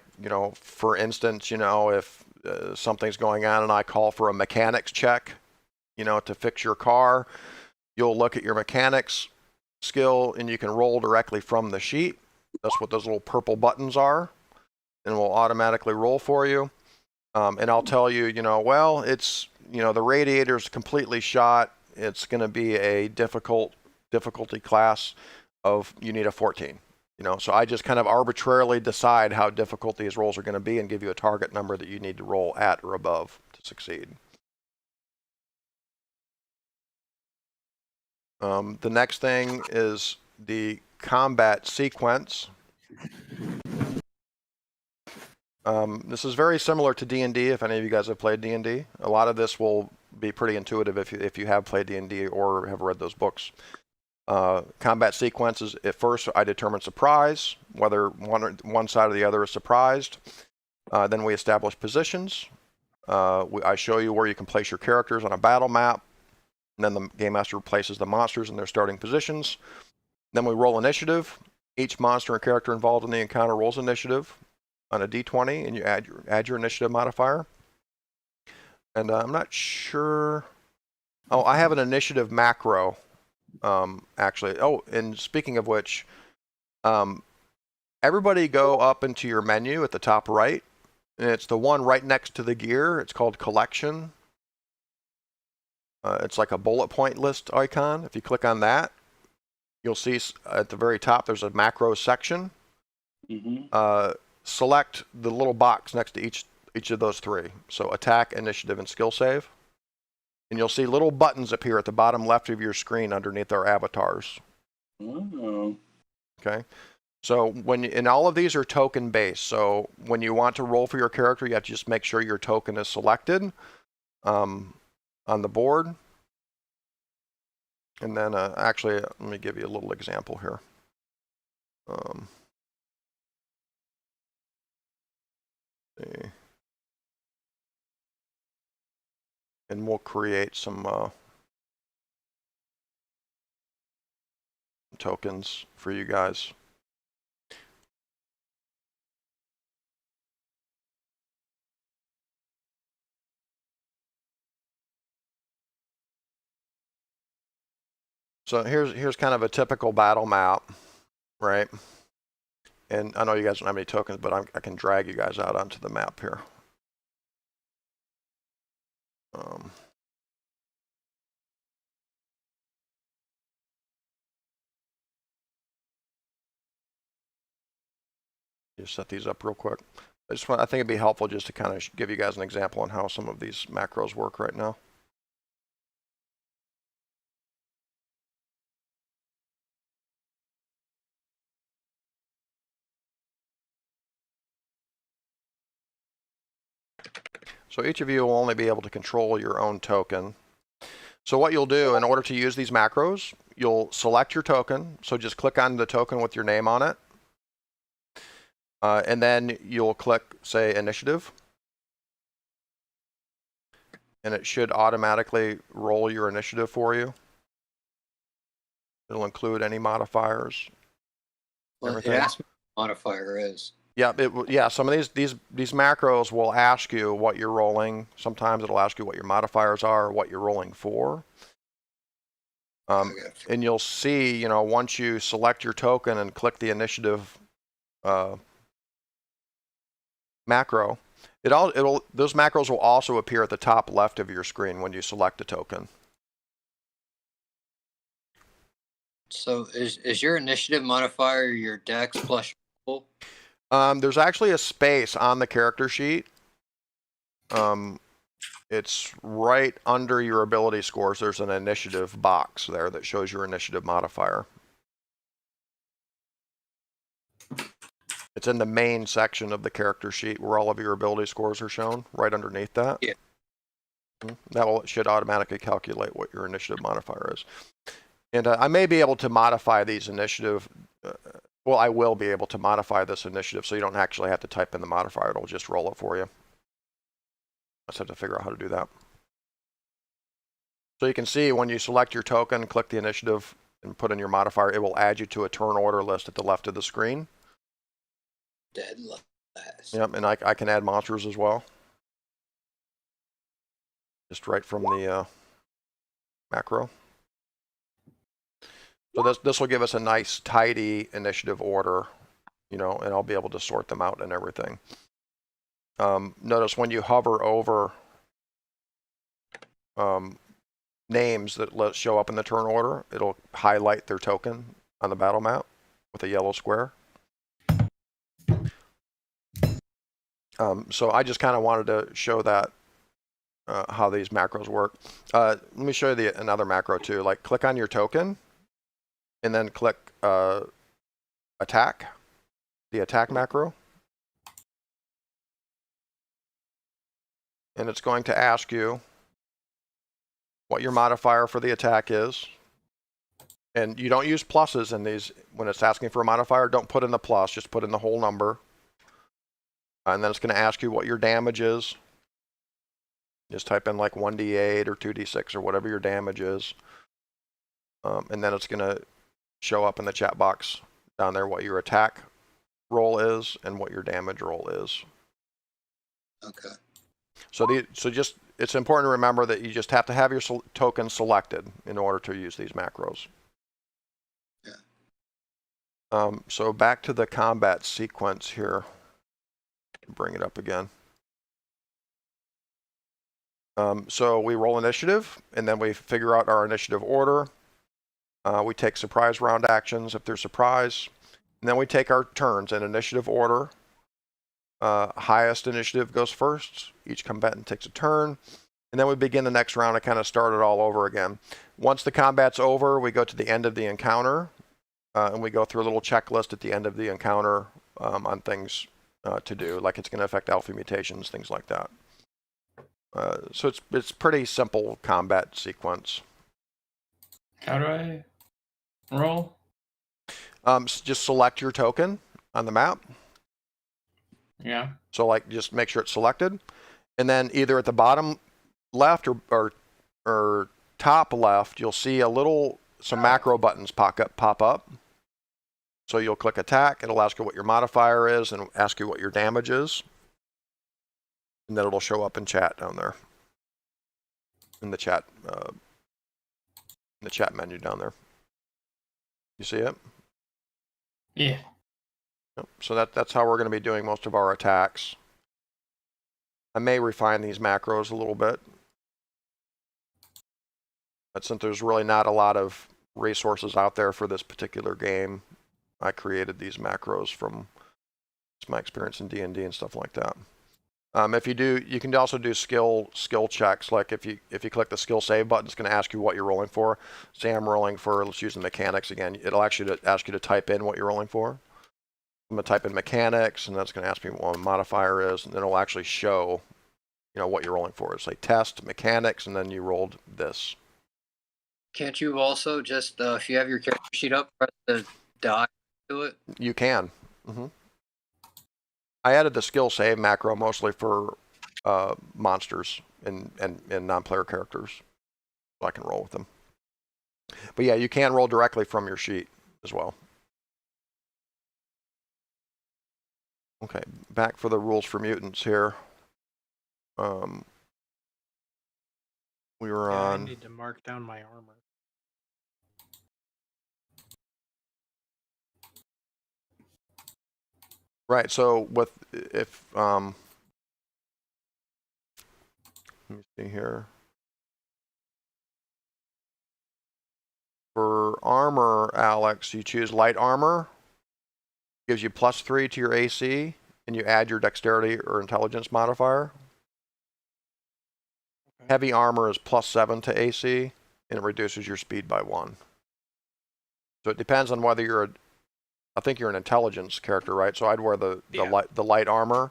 for instance, if something's going on and I call for a mechanics check, to fix your car, you'll look at your mechanics skill and you can roll directly from the sheet. That's what those little purple buttons are, and will automatically roll for you. And I'll tell you, well, it's, the radiator's completely shot. It's going to be a difficulty class of, you need a 14. So I just kind of arbitrarily decide how difficult these rolls are going to be and give you a target number that you need to roll at or above to succeed. The next thing is the combat sequence. This is very similar to D&D, if any of you guys have played D&D. A lot of this will be pretty intuitive if you have played D&D or have read those books. Combat sequences, at first I determine surprise, whether one side or the other is surprised. Then we establish positions. I show you where you can place your characters on a battle map. And then the Game Master places the monsters in their starting positions. Then we roll initiative. Each monster and character involved in the encounter rolls initiative on a d20, and you add your initiative modifier. And I'm not sure. Oh, I have an initiative macro, actually. Oh, and speaking of which, everybody go up into your menu at the top right, and it's the one right next to the gear. It's called Collection. It's like a bullet point list icon. If you click on that, you'll see at the very top there's a macro section. Mm-hmm. Select the little box next to each of those three. So attack, initiative, and skill save. And you'll see little buttons appear at the bottom left of your screen underneath our avatars. Oh. Okay. So and all of these are token based. So when you want to roll for your character, you have to just make sure your token is selected on the board. And then actually, let me give you a little example here. See. And we'll create some tokens for you guys. So here's kind of a typical battle map, right? And I know you guys don't have any tokens, but I can drag you guys out onto the map here. Just set these up real quick. I think it'd be helpful just to kind of give you guys an example on how some of these macros work right now. So each of you will only be able to control your own token. So what you'll do in order to use these macros, you'll select your token. So just click on the token with your name on it. And then you'll click, say, initiative. And it should automatically roll your initiative for you. It'll include any modifiers. Well, Everything. it asks me what the modifier is. Yeah, some of these macros will ask you what you're rolling. Sometimes it'll ask you what your modifiers are, or what you're rolling for. And you'll see, you know, once you select your token and click the initiative macro, those macros will also appear at the top left of your screen when you select a token. So is your initiative modifier your dex plus roll? There's actually a space on the character sheet. It's right under your ability scores. There's an initiative box there that shows your initiative modifier. It's in the main section of the character sheet where all of your ability scores are shown, right underneath that. Yeah. That should automatically calculate what your initiative modifier is. And I may be able to modify these initiative. Well, I will be able to modify this initiative so you don't actually have to type in the modifier. It'll just roll it for you. I just have to figure out how to do that. So you can see when you select your token, click the initiative, and put in your modifier, it will add you to a turn order list at the left of the screen. Dead last. Yep, and I can add monsters as well. Just right from the macro. So this will give us a nice, tidy initiative order, you know, and I'll be able to sort them out and everything. Notice when you hover over names that show up in the turn order, it'll highlight their token on the battle map with a yellow square. So I just kind of wanted to show that how these macros work. Let me show you another macro too. Like click on your token and then click attack, the attack macro. And it's going to ask you what your modifier for the attack is. And you don't use pluses in these. When it's asking for a modifier, don't put in the plus, just put in the whole number. And then it's going to ask you what your damage is. Just type in like 1d8 or 2d6 or whatever your damage is. And then it's going to show up in the chat box down there what your attack roll is and what your damage roll is. Okay. So it's important to remember that you just have to have your token selected in order to use these macros. Yeah. So back to the combat sequence here. Bring it up again. So we roll initiative, and then we figure out our initiative order. We take surprise round actions if there's surprise. And then we take our turns in initiative order. Highest initiative goes first. Each combatant takes a turn. And then we begin the next round and kind of start it all over again. Once the combat's over, we go to the end of the encounter. And we go through a little checklist at the end of the encounter on things to do, like it's going to affect alpha mutations, things like that. So it's pretty simple combat sequence. How do I roll? Just select your token on the map. Yeah. So like just make sure it's selected. And then either at the bottom left or top left, you'll see some macro buttons pop up. So you'll click attack, it'll ask you what your modifier is and ask you what your damage is. And then it'll show up in chat down there. In the chat menu down there. You see it? Yeah. Yep. So that's how we're going to be doing most of our attacks. I may refine these macros a little bit. But since there's really not a lot of resources out there for this particular game, I created these macros from my experience in D&D and stuff like that. If you do, you can also do skill checks. Like if you click the skill save button, it's going to ask you what you're rolling for. Say I'm rolling for, let's use the mechanics again. It'll actually ask you to type in what you're rolling for. I'm going to type in mechanics, and that's going to ask me what my modifier is, and then it'll actually show, what you're rolling for. It's like test, mechanics, and then you rolled this. Can't you also just, if you have your character sheet up, press the die to it? You can. I added the skill save macro mostly for monsters and non-player characters, so I can roll with them. But yeah, you can roll directly from your sheet as well. Okay, back for the rules for mutants here. We were I on. need to mark down my armor. Right. So if let me see here. For armor, Alex, you choose light armor. Gives you +3 to your AC, and you add your dexterity or intelligence modifier. Okay. Heavy armor is +7 to AC, and it reduces your speed by 1. So it depends on whether you're I think you're an intelligence character, right? So I'd wear the light armor.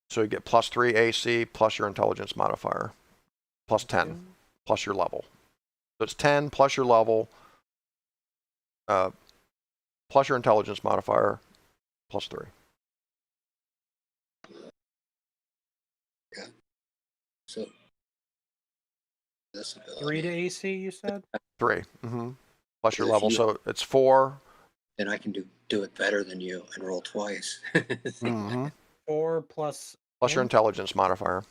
So you get +3 AC plus your intelligence modifier, +10 plus your level. So it's 10 plus your level, plus your intelligence modifier, +3. Okay. So this ability. 3 to AC, you said? 3. Plus your If level. you- So it's 4. Then I can do it better than you and roll twice. 4 plus. Plus your int? intelligence modifier.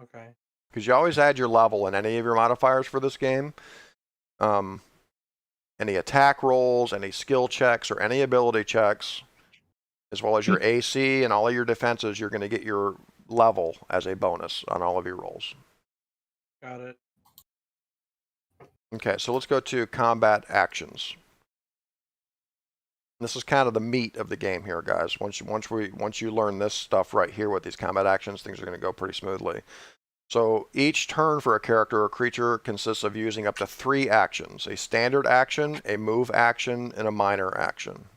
Okay. Because you always add your level in any of your modifiers for this game. Any attack rolls, any skill checks, or any ability checks, as well as your AC and all of your defenses, you're going to get your level as a bonus on all of your rolls. Got it. Okay, so let's go to combat actions. This is kind of the meat of the game here, guys. Once you learn this stuff right here with these combat actions, things are going to go pretty smoothly. So each turn for a character or creature consists of using up to 3 actions: a standard action, a move action, and a minor action.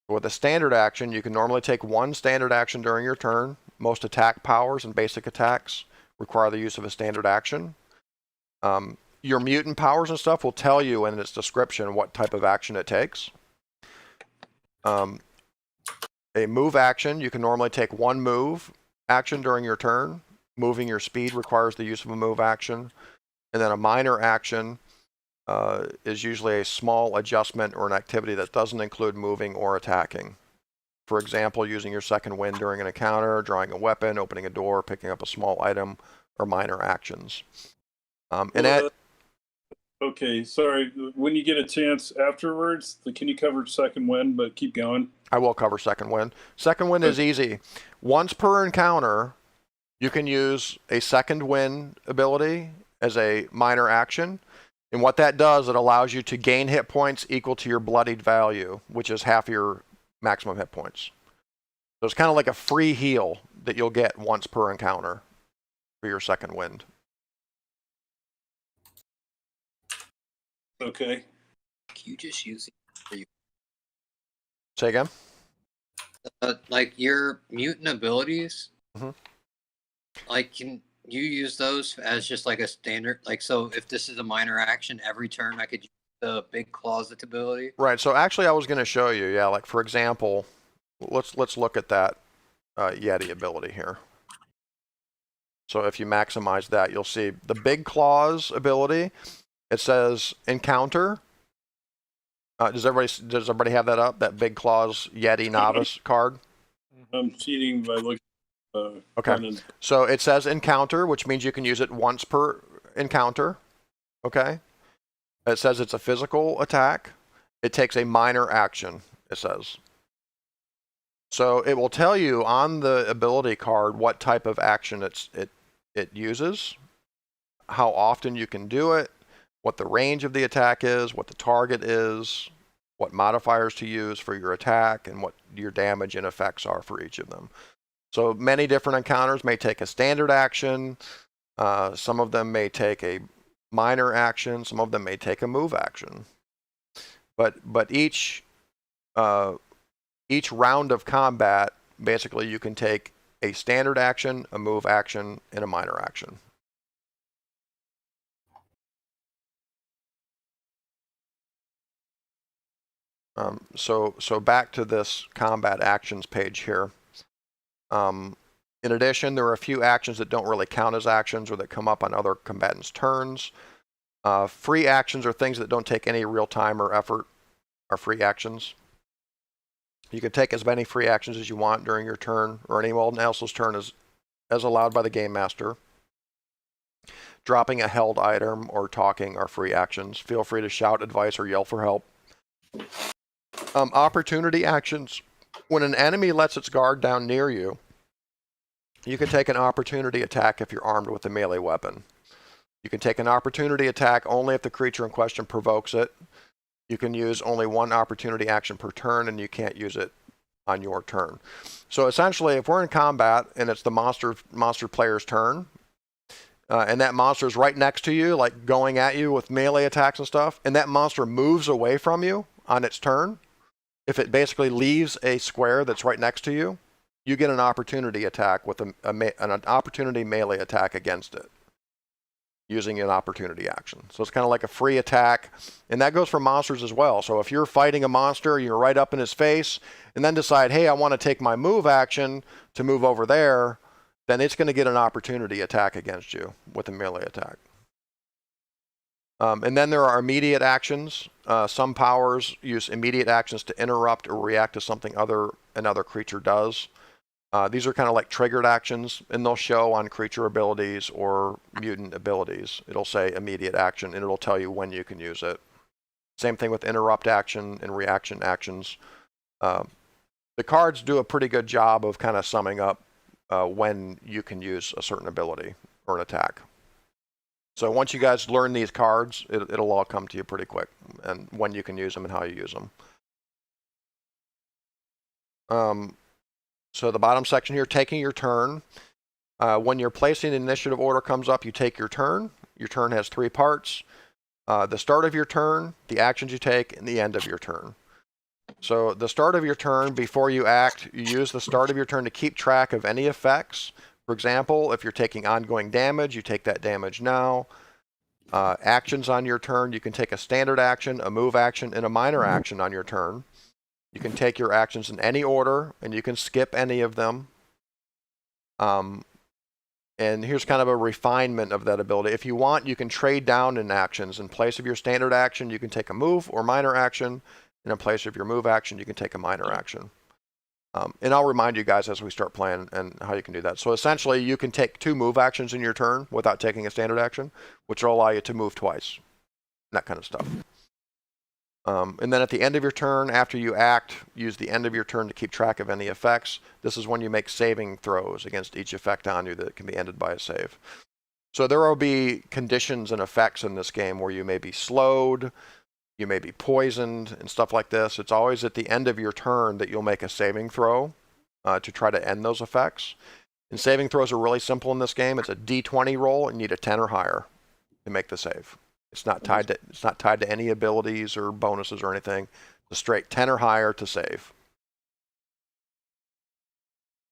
With a standard action, you can normally take 1 standard action during your turn. Most attack powers and basic attacks require the use of a standard action. Your mutant powers and stuff will tell you in its description what type of action it takes. A move action, you can normally take 1 move action during your turn. Moving your speed requires the use of a move action. And then a minor action is usually a small adjustment or an activity that doesn't include moving or attacking. For example, using your second wind during an encounter, drawing a weapon, opening a door, picking up a small item, or minor actions. Okay, sorry. When you get a chance afterwards, can you cover second wind, but keep going? I will cover second wind. Second wind is easy. Once per encounter, you can use a second wind ability as a minor action. And what that does, it allows you to gain hit points equal to your bloodied value, which is half your maximum hit points. So it's kind of like a free heal that you'll get once per encounter for your second wind. Okay. Can you just use it? Say again? Like your mutant abilities, Mhm. like you use those as just like a standard? Like, so if this is a minor action, every turn I could use the big closet ability? Right. So actually, I was going to show you. Yeah. Like for example, let's look at that Yeti ability here. So if you maximize that, you'll see the big claws ability. It says encounter. Does everybody have that up? That big claws Yeti novice card. I'm cheating by looking. Okay. Brennan. So it says encounter, which means you can use it once per encounter. Okay. It says it's a physical attack. It takes a minor action, it says. So it will tell you on the ability card what type of action it uses, how often you can do it, what the range of the attack is, what the target is, what modifiers to use for your attack, and what your damage and effects are for each of them. So many different encounters may take a standard action. Some of them may take a minor action. Some of them may take a move action. But each round of combat, basically you can take a standard action, a move action, and a minor action. So back to this combat actions page here. In addition, there are a few actions that don't really count as actions or that come up on other combatants' turns. Free actions are things that don't take any real time or effort, are free actions. You can take as many free actions as you want during your turn or anyone else's turn as allowed by the game master. Dropping a held item or talking are free actions. Feel free to shout advice or yell for help. Opportunity actions. When an enemy lets its guard down near you, you can take an opportunity attack if you're armed with a melee weapon. You can take an opportunity attack only if the creature in question provokes it. You can use only one opportunity action per turn, and you can't use it on your turn. So essentially, if we're in combat and it's the monster player's turn, and that monster is right next to you, like going at you with melee attacks and stuff, and that monster moves away from you on its turn, if it basically leaves a square that's right next to you, you get an opportunity attack with an opportunity melee attack against it, using an opportunity action. So it's kind of like a free attack, and that goes for monsters as well. So if you're fighting a monster, you're right up in his face, and then decide, hey, I want to take my move action to move over there, then it's going to get an opportunity attack against you with a melee attack. And then there are immediate actions. Some powers use immediate actions to interrupt or react to something another creature does. These are kind of like triggered actions, and they'll show on creature abilities or mutant abilities. It'll say immediate action, and it'll tell you when you can use it. Same thing with interrupt action and reaction actions. The cards do a pretty good job of kind of summing up when you can use a certain ability or an attack. So once you guys learn these cards, it'll all come to you pretty quick, and when you can use them and how you use them. So the bottom section here, taking your turn. When your placing initiative order comes up, you take your turn. Your turn has 3 parts. The start of your turn, the actions you take, and the end of your turn. So the start of your turn, before you act, you use the start of your turn to keep track of any effects. For example, if you're taking ongoing damage, you take that damage now. Actions on your turn, you can take a standard action, a move action, and a minor action on your turn. You can take your actions in any order, and you can skip any of them. And here's kind of a refinement of that ability. If you want, you can trade down in actions. In place of your standard action, you can take a move or minor action. And in place of your move action, you can take a minor action. And I'll remind you guys as we start playing and how you can do that. So essentially, you can take 2 move actions in your turn without taking a standard action, which will allow you to move twice. That kind of stuff. And then at the end of your turn, after you act, use the end of your turn to keep track of any effects. This is when you make saving throws against each effect on you that can be ended by a save. So there will be conditions and effects in this game where you may be slowed, you may be poisoned, and stuff like this. It's always at the end of your turn that you'll make a saving throw to try to end those effects. And saving throws are really simple in this game. It's a D20 roll, and you need a 10 or higher to make the save. It's not tied to any abilities or bonuses or anything. It's a straight 10 or higher to save.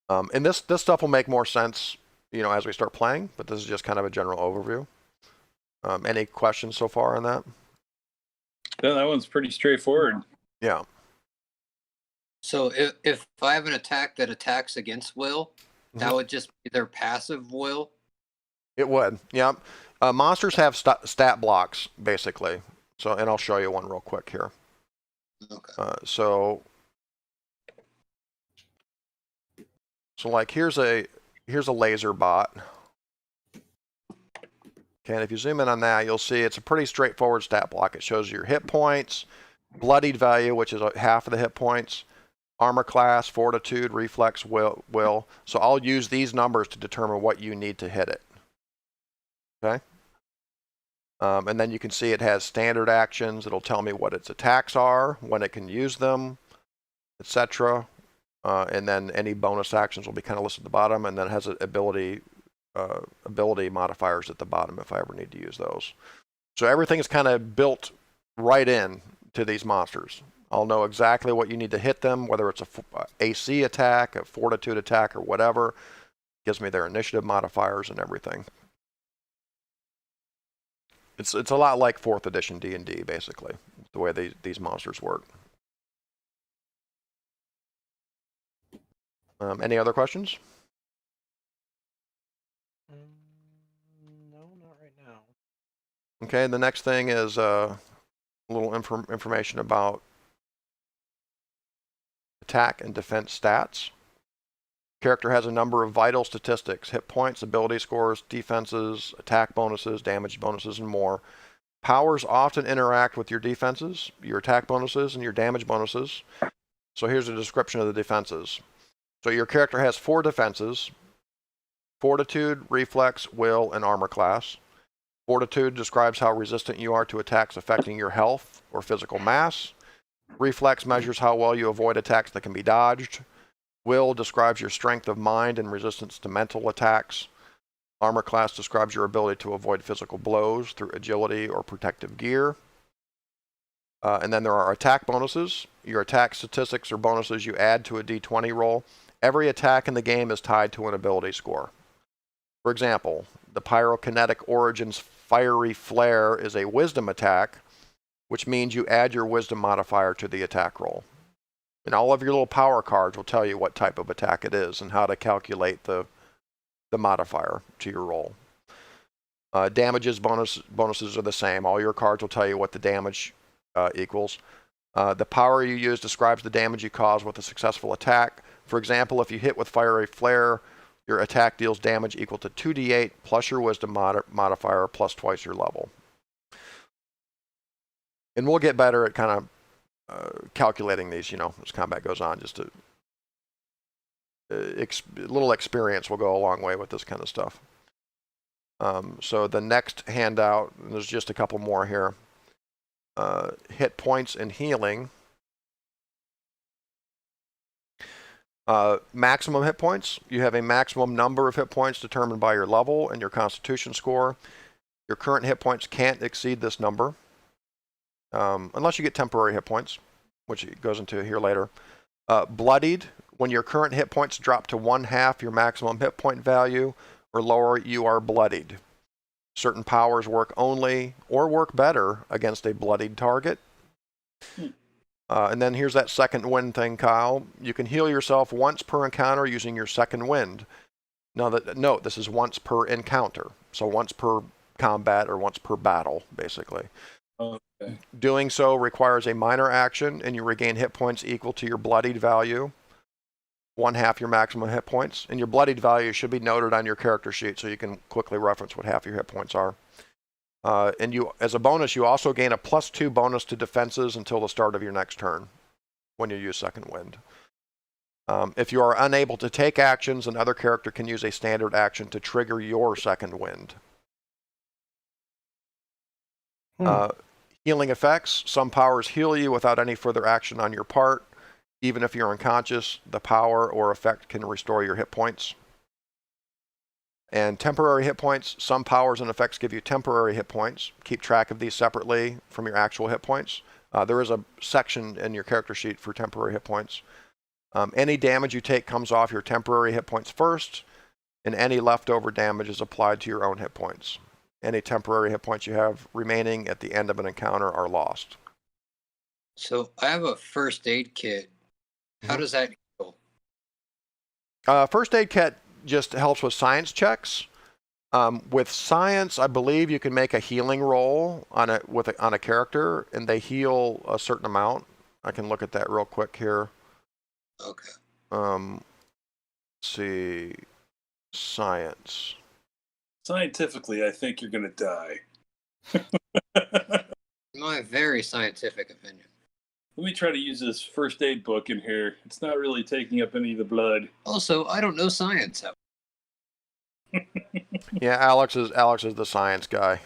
And this stuff will make more sense, as we start playing, but this is just kind of a general overview. Any questions so far on that? Yeah, that one's pretty straightforward. Yeah. So if I have an attack that attacks against will, that would just be their passive will. It would. Yeah. Monsters have stat blocks, basically. So, and I'll show you one real quick here. Okay. So like here's a laser bot. Okay, and if you zoom in on that, you'll see it's a pretty straightforward stat block. It shows your hit points, bloodied value, which is half of the hit points, armor class, fortitude, reflex, will. So I'll use these numbers to determine what you need to hit it. Okay. And then you can see it has standard actions. It'll tell me what its attacks are, when it can use them, etc. And then any bonus actions will be kind of listed at the bottom, and then it has ability modifiers at the bottom if I ever need to use those. So everything is kind of built right in to these monsters. I'll know exactly what you need to hit them, whether it's a AC attack, a fortitude attack, or whatever. It gives me their initiative modifiers and everything. It's a lot like 4th edition D&D, basically, the way these monsters work. Any other questions? No, not right now. Okay, the next thing is a little information about attack and defense stats. Character has a number of vital statistics: hit points, ability scores, defenses, attack bonuses, damage bonuses, and more. Powers often interact with your defenses, your attack bonuses, and your damage bonuses. So here's a description of the defenses. So your character has 4 defenses: fortitude, reflex, will, and armor class. Fortitude describes how resistant you are to attacks affecting your health or physical mass. Reflex measures how well you avoid attacks that can be dodged. Will describes your strength of mind and resistance to mental attacks. Armor class describes your ability to avoid physical blows through agility or protective gear. And then there are attack bonuses. Your attack statistics or bonuses you add to a d20 roll. Every attack in the game is tied to an ability score. For example, the Pyrokinetic Origins Fiery Flare is a wisdom attack, which means you add your wisdom modifier to the attack roll. And all of your little power cards will tell you what type of attack it is and how to calculate the modifier to your roll. Damages bonuses are the same. All your cards will tell you what the damage equals. The power you use describes the damage you cause with a successful attack. For example, if you hit with Fiery Flare, your attack deals damage equal to 2d8 plus your wisdom modifier plus twice your level. And we'll get better at kind of calculating these, as combat goes on. Just a little experience will go a long way with this kind of stuff. So the next handout, there's just a couple more here. Hit points and healing. Maximum hit points. You have a maximum number of hit points determined by your level and your constitution score. Your current hit points can't exceed this number. Unless you get temporary hit points, which goes into here later. Bloodied, when your current hit points drop to 1/2 your maximum hit point value or lower, you are bloodied. Certain powers work only or work better against a bloodied target. And then here's that second wind thing, Kyle. You can heal yourself once per encounter using your second wind. Now, note, this is once per encounter. So once per combat or once per battle, basically. Okay. Doing so requires a minor action, and you regain hit points equal to your bloodied value, 1/2 your maximum hit points. And your bloodied value should be noted on your character sheet so you can quickly reference what half your hit points are. And you, as a bonus, you also gain a +2 bonus to defenses until the start of your next turn when you use second wind. If you are unable to take actions, another character can use a standard action to trigger your second wind. Healing effects. Some powers heal you without any further action on your part. Even if you're unconscious, the power or effect can restore your hit points. And temporary hit points. Some powers and effects give you temporary hit points. Keep track of these separately from your actual hit points. There is a section in your character sheet for temporary hit points. Any damage you take comes off your temporary hit points first, and any leftover damage is applied to your own hit points. Any temporary hit points you have remaining at the end of an encounter are lost. So I have a first aid kit. How Mhm. does that heal? First aid kit just helps with science checks. With science, I believe you can make a healing roll on a character, and they heal a certain amount. I can look at that real quick here. Okay. Let's see, science. Scientifically, I think you're going to die. In my very scientific opinion. Let me try to use this first aid book in here. It's not really taking up any of the blood. Also, I don't know science. Yeah, Alex is the science guy.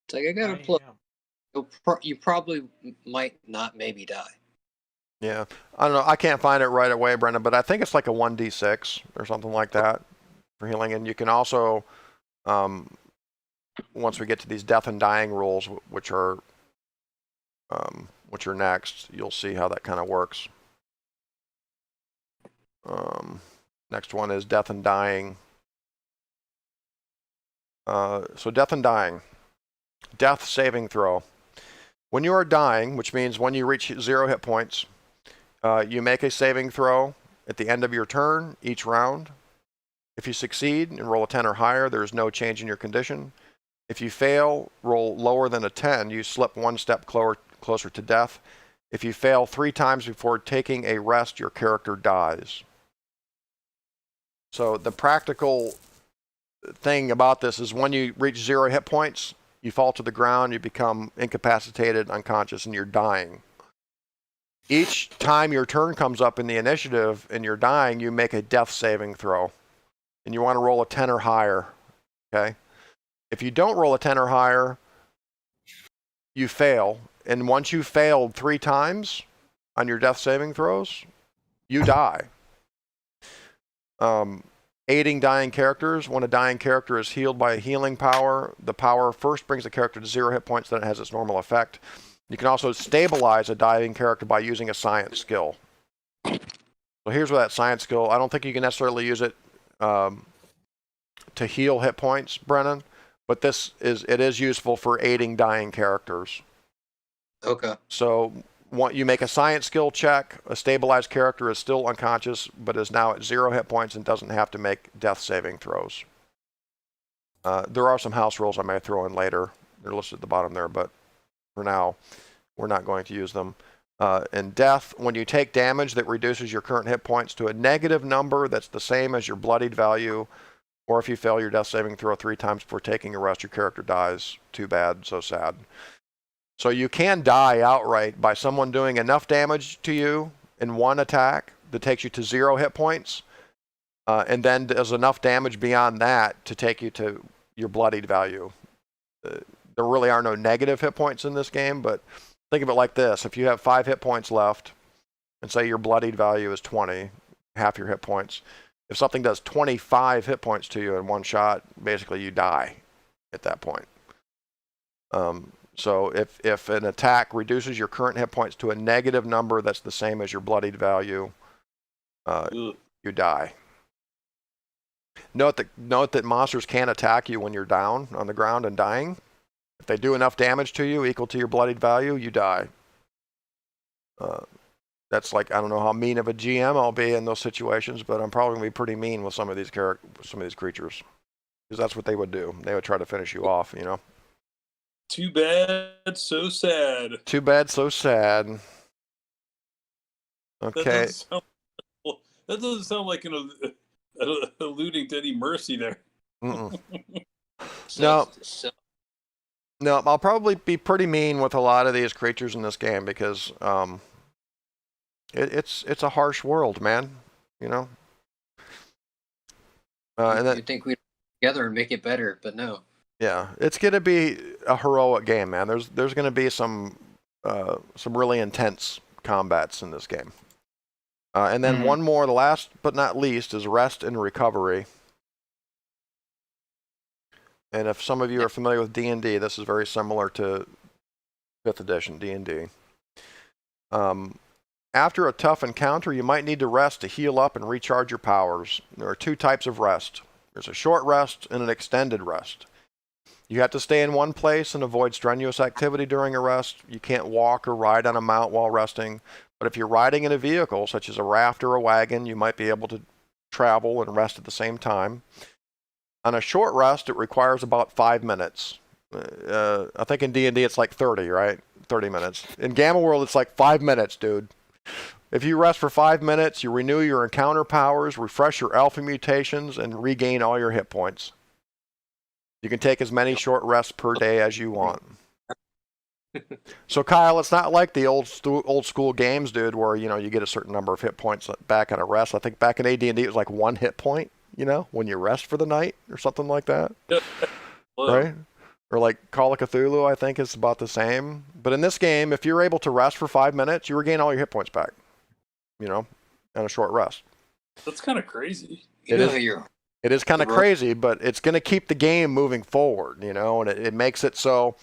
It's like I got a I plus. am. You probably might not maybe die. Yeah, I don't know. I can't find it right away, Brendan, but I think it's like a 1d6 or something like that for healing. And you can also, once we get to these death and dying rules, which are next, you'll see how that kind of works. Next one is death and dying. So death and dying. Death saving throw. When you are dying, which means when you reach 0 hit points, you make a saving throw at the end of your turn each round. If you succeed and roll a 10 or higher, there is no change in your condition. If you fail, roll lower than a 10, you slip one step closer to death. If you fail 3 times before taking a rest, your character dies. So the practical thing about this is when you reach 0 hit points, you fall to the ground, you become incapacitated, unconscious, and you're dying. Each time your turn comes up in the initiative and you're dying, you make a death saving throw. And you want to roll a 10 or higher. Okay? If you don't roll a 10 or higher, you fail. And once you've failed 3 times on your death saving throws, you die. Aiding dying characters. When a dying character is healed by a healing power, the power first brings the character to 0 hit points, then it has its normal effect. You can also stabilize a dying character by using a science skill. So here's where that science skill, I don't think you can necessarily use it to heal hit points, Brenan, but it is useful for aiding dying characters. Okay. So you make a science skill check, a stabilized character is still unconscious, but is now at 0 hit points and doesn't have to make death saving throws. There are some house rules I may throw in later. They're listed at the bottom there, but for now, we're not going to use them. In death, when you take damage that reduces your current hit points to a negative number that's the same as your bloodied value, or if you fail your death saving throw 3 times before taking a rest, your character dies. Too bad, so sad. So you can die outright by someone doing enough damage to you in one attack that takes you to 0 hit points, and then does enough damage beyond that to take you to your bloodied value. There really are no negative hit points in this game, but think of it like this. If you have 5 hit points left, and say your bloodied value is 20, half your hit points, if something does 25 hit points to you in one shot, basically you die at that point. So if an attack reduces your current hit points to a negative number that's the same as your bloodied value, you die. Note that monsters can attack you when you're down on the ground and dying. If they do enough damage to you equal to your bloodied value, you die. That's like, I don't know how mean of a GM I'll be in those situations, but I'm probably going to be pretty mean with some of these creatures. Because that's what they would do. They would try to finish you off, you know. Too bad, so sad. Too bad, so sad. Okay. That doesn't sound like an alluding to any mercy there. Mm-mm. So, No, I'll probably be pretty mean with a lot of these creatures in this game because it's a harsh world, man. You know. And then you think we'd together and make it better, but no. Yeah, it's gonna be a heroic game, man. There's gonna be some really intense combats in this game. And then one more, the last but not least, is rest and recovery. And if some of you are familiar with D&D, this is very similar to 5th edition D&D. After a tough encounter, you might need to rest to heal up and recharge your powers. There are 2 types of rest. There's a short rest and an extended rest. You have to stay in one place and avoid strenuous activity during a rest. You can't walk or ride on a mount while resting. But if you're riding in a vehicle, such as a raft or a wagon, you might be able to travel and rest at the same time. On a short rest, it requires about 5 minutes. I think in D&D it's like 30, right? 30 minutes. In Gamma World, it's like 5 minutes, dude. If you rest for 5 minutes, you renew your encounter powers, refresh your alpha mutations, and regain all your hit points. You can take as many short rests per day as you want. So Kyle, it's not like the old school games, dude, where you get a certain number of hit points back on a rest. I think back in AD&D it was like 1 hit point, when you rest for the night or something like that, right? Or like Call of Cthulhu, I think is about the same. But in this game, if you're able to rest for 5 minutes, you regain all your hit points back, on a short rest. That's kind of crazy. It is kind of crazy, but it's going to keep the game moving forward, and it makes it so.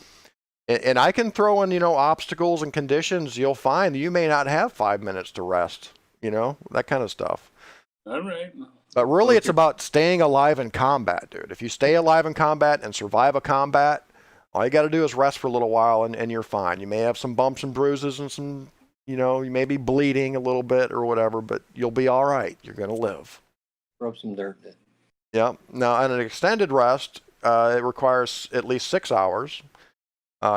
And I can throw in, obstacles and conditions. You'll find you may not have 5 minutes to rest, that kind of stuff. All right. But really, it's about staying alive in combat, dude. If you stay alive in combat and survive a combat, all you got to do is rest for a little while, and you're fine. You may have some bumps and bruises and some, you may be bleeding a little bit or whatever, but you'll be all right. You're going to live. Rub some dirt in it. Yeah. Now, on an extended rest, it requires at least 6 hours.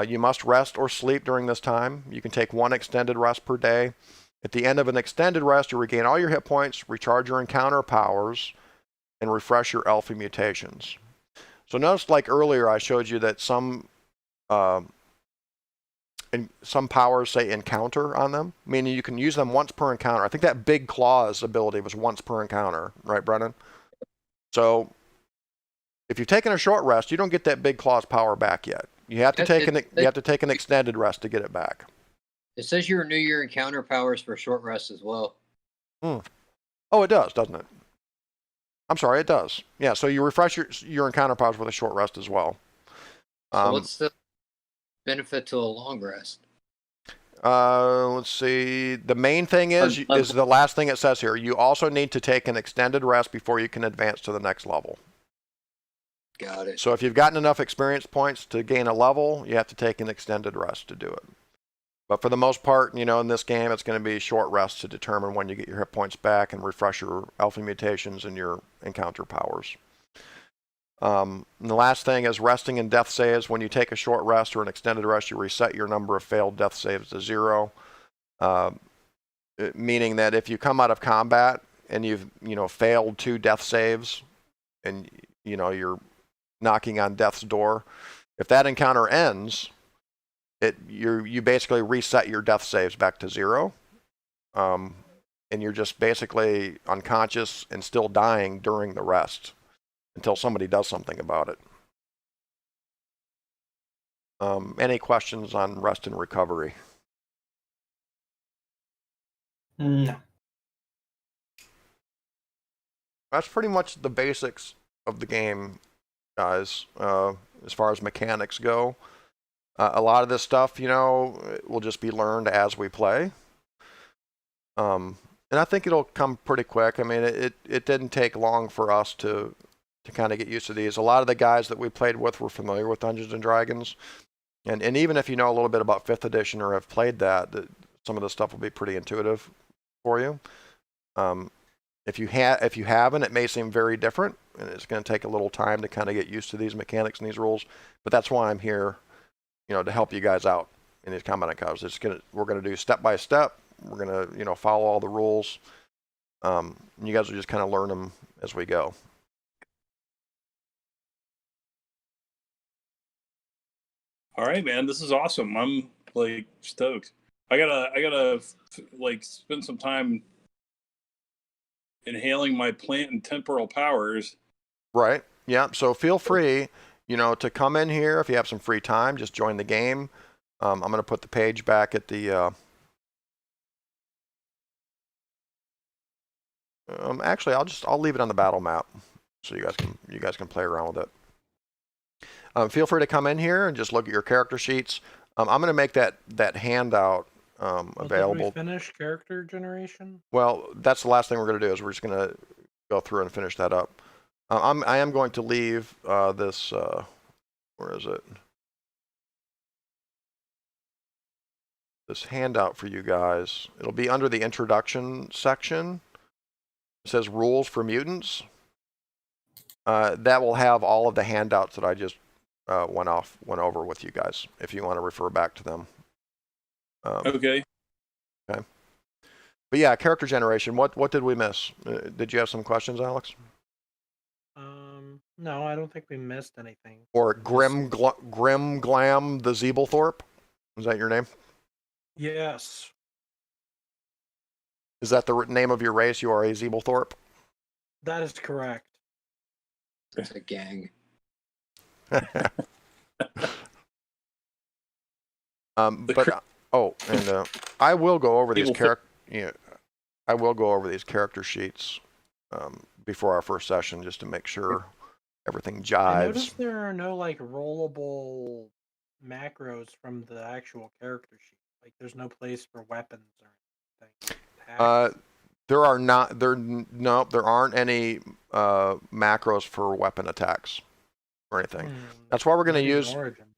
You must rest or sleep during this time. You can take 1 extended rest per day. At the end of an extended rest, you regain all your hit points, recharge your encounter powers, and refresh your alpha mutations. So notice, like earlier, I showed you that some powers say encounter on them, meaning you can use them once per encounter. I think that Big Claws ability was once per encounter, right, Brenan? So if you've taken a short rest, you don't get that Big Claws power back yet. You have to take an extended rest to get it back. It says you renew your encounter powers for short rest as well. Oh, it does, doesn't it? I'm sorry, it does. Yeah, so you refresh your encounter powers with a short rest as well. So what's the benefit to a long rest? Let's see. The main thing is the last thing it says here. You also need to take an extended rest before you can advance to the next level. Got it. So if you've gotten enough experience points to gain a level, you have to take an extended rest to do it. But for the most part, in this game, it's going to be short rests to determine when you get your hit points back and refresh your alpha mutations and your encounter powers. And the last thing is resting and death saves. When you take a short rest or an extended rest, you reset your number of failed death saves to 0. Meaning that if you come out of combat and you've failed 2 death saves and you're knocking on death's door, if that encounter ends, you basically reset your death saves back to 0, and you're just basically unconscious and still dying during the rest until somebody does something about it. Any questions on rest and recovery? No. That's pretty much the basics of the game, guys, as far as mechanics go. A lot of this stuff, will just be learned as we play. And I think it'll come pretty quick. I mean, it didn't take long for us to kind of get used to these. A lot of the guys that we played with were familiar with Dungeons and Dragons. And even if you know a little bit about 5th edition or have played that some of the stuff will be pretty intuitive for you. If you haven't, it may seem very different, and it's going to take a little time to kind of get used to these mechanics and these rules. But that's why I'm here, to help you guys out in these combat encounters. We're going to do step by step. We're going to, follow all the rules. You guys will just kind of learn them as we go. All right, man. This is awesome. I'm like stoked. I gotta like spend some time inhaling my plant and temporal powers. Right. Yeah. So feel free, to come in here if you have some free time. Just join the game. I'm going to put the page back at the. Actually, I'll leave it on the battle map, so you guys can play around with it. Feel free to come in here and just look at your character sheets. I'm going to make that handout Well, did we available. finish character generation? Well, that's the last thing we're going to do is we're just going to go through and finish that up. I am going to leave this, where is it? This handout for you guys. It'll be under the introduction section. It says rules for mutants. That will have all of the handouts that I just went over with you guys, if you want to refer back to them. Okay. But yeah, character generation. What did we miss? Did you have some questions, Alex? No, I don't think we missed anything. Or Grim Glam the Zeeblethorpe? Is that your name? Yes. Is that the name of your race? You are a Zeeblethorpe? That is correct. It's a gang. I will go over these I will go over these character sheets before our first session just to make sure everything jives. I noticed there are no like rollable macros from the actual character sheet. Like there's no place for weapons or anything. There aren't any macros for weapon attacks or anything. That's why we're going to use. Origins.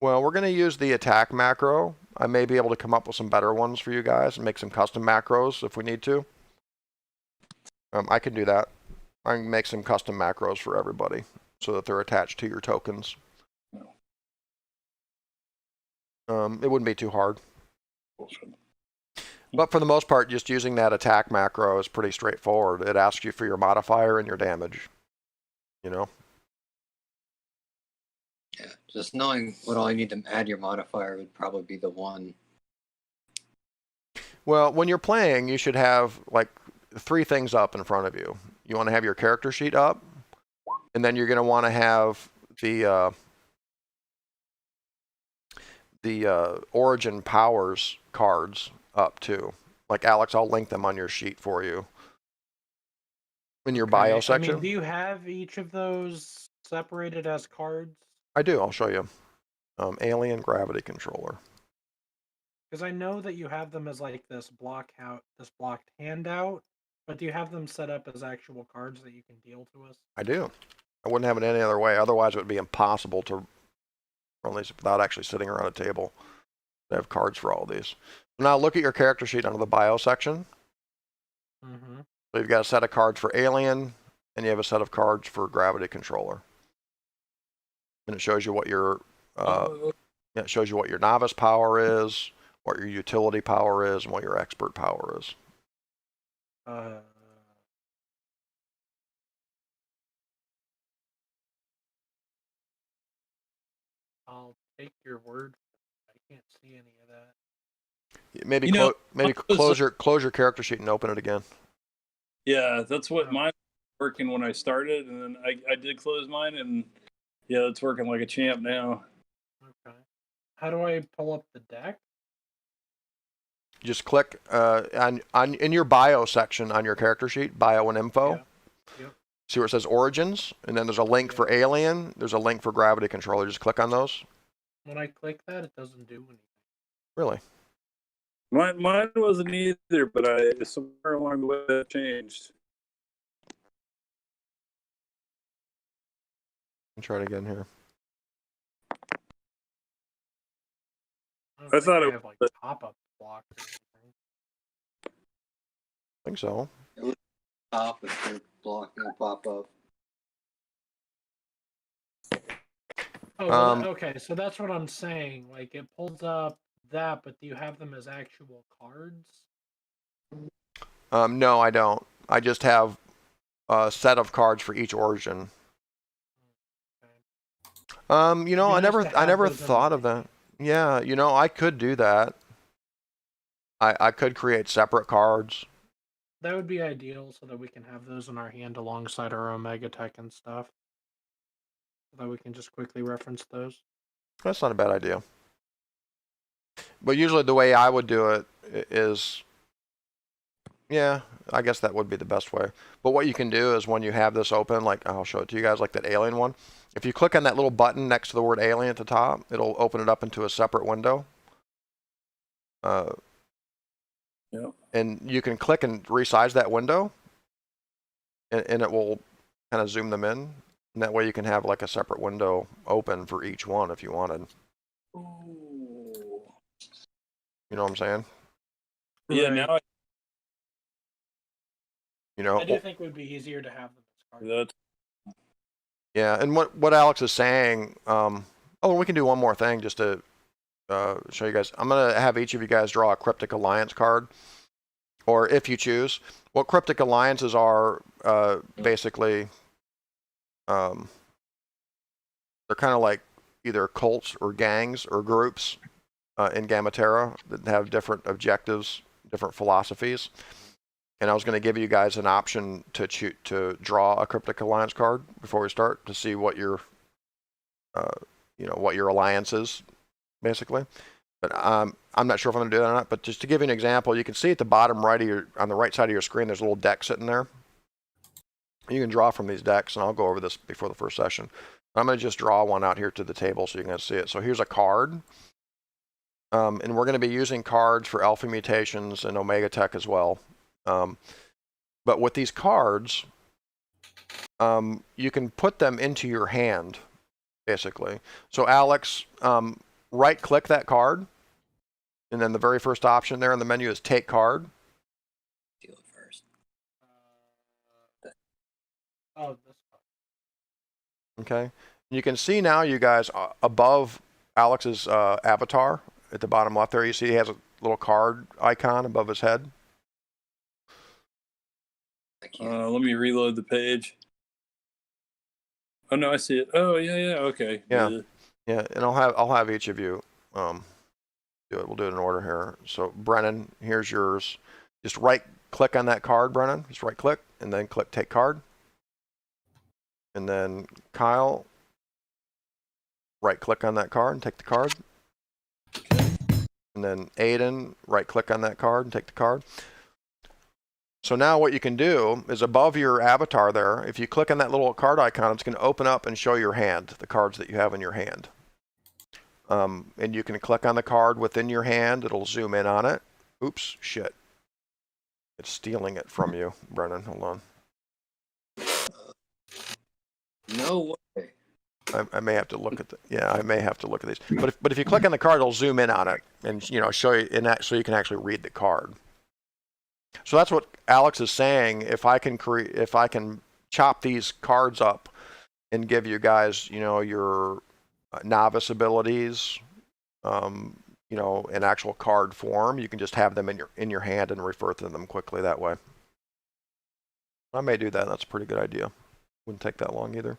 Well, we're going to use the attack macro. I may be able to come up with some better ones for you guys and make some custom macros if we need to. I can do that. I can make some custom macros for everybody so that they're attached to your tokens. It wouldn't be too hard. But for the most part, just using that attack macro is pretty straightforward. It asks you for your modifier and your damage. You know? Yeah, just knowing what all you need to add your modifier would probably be the one. Well, when you're playing, you should have like 3 things up in front of you. You want to have your character sheet up, and then you're going to want to have the origin powers cards up too. Like Alex, I'll link them on your sheet for you in your bio section. I mean, do you have each of those separated as cards? I do. I'll show you. Alien gravity controller. Because I know that you have them as like this blocked handout, but do you have them set up as actual cards that you can deal to us? I do. I wouldn't have it any other way. Otherwise, it would be impossible to run these without actually sitting around a table. They have cards for all of these. Now look at your character sheet under the bio section. Mm-hmm. So you've got a set of cards for alien, and you have a set of cards for gravity controller. And it shows you what your it shows you what your novice power is, what your utility power is, and what your expert power is. I'll take your word. I can't see any of that. Maybe close your character sheet and open it again. Yeah, that's what mine was working when I started, and then I did close mine, and yeah, it's working like a champ now. Okay. How do I pull up the deck? Just click in your bio section on your character sheet, bio and info. Yeah. Yep. See where it says origins, and then there's a link for alien. There's a link for gravity controller. Just click on those. When I click that, it doesn't do anything. Really? Mine wasn't either, but somewhere along the way that changed. I'll try it again here. I thought it have like pop-up blocks or anything. I think so. Top if the block will pop up. Oh, well, okay, so that's what I'm saying. Like, it pulls up that, but do you have them as actual cards? No, I don't. I just have a set of cards for each origin. Okay. I never thought of that. Yeah, I could do that. I could create separate cards. That would be ideal so that we can have those in our hand alongside our Omega Tech and stuff. So that we can just quickly reference those. That's not a bad idea. But usually the way I would do it is, yeah, I guess that would be the best way. But what you can do is when you have this open, like I'll show it to you guys, like that alien one. If you click on that little button next to the word alien at the top, it'll open it up into a separate window. Yep. And you can click and resize that window, and it will kind of zoom them in. And that way you can have like a separate window open for each one if you wanted. Ooh. You know what I'm saying? Yeah, Right. now I, You know, I do think it would be easier to have them as cards. that, yeah. And what Alex is saying, oh, and we can do one more thing just to show you guys. I'm going to have each of you guys draw a Cryptic Alliance card, or if you choose. What Cryptic Alliances are, basically, they're kind of like either cults or gangs or groups in Gamma-Terra that have different objectives, different philosophies. And I was going to give you guys an option to draw a Cryptic Alliance card before we start to see what your, what your alliance is, basically. But I'm not sure if I'm going to do that or not. But just to give you an example, you can see at the bottom right of on the right side of your screen, there's a little deck sitting there. You can draw from these decks, and I'll go over this before the first session. I'm going to just draw one out here to the table so you can see it. So here's a card. And we're going to be using cards for alpha mutations and omega tech as well. But with these cards, you can put them into your hand, basically. So Alex, right-click that card, and then the very first option there in the menu is Take Card. Deal it first. Oh, this one. Okay. You can see now, you guys, above Alex's avatar at the bottom left there, you see he has a little card icon above his head. I can't. let me reload the page. Oh no, I see it. Oh yeah, okay. Yeah. Yeah, and I'll have each of you do it. We'll do it in order here. So Brenan, here's yours. Just right click on that card, Brenan. Just right click and then click Take Card. And then Kyle, right click on that card and take the card. And then Ayden, right click on that card and take the card. So now what you can do is above your avatar there, if you click on that little card icon, it's going to open up and show your hand, the cards that you have in your hand. And you can click on the card within your hand. It'll zoom in on it. Oops, shit. It's stealing it from you, Brenan. Hold on. No way. I may have to look at I may have to look at these. But if you click on the card, it'll zoom in on it and show you in that, so you can actually read the card. So that's what Alex is saying. If I can chop these cards up and give you guys, your novice abilities, in actual card form, you can just have them in your hand and refer to them quickly that way. I may do that. That's a pretty good idea. Wouldn't take that long either.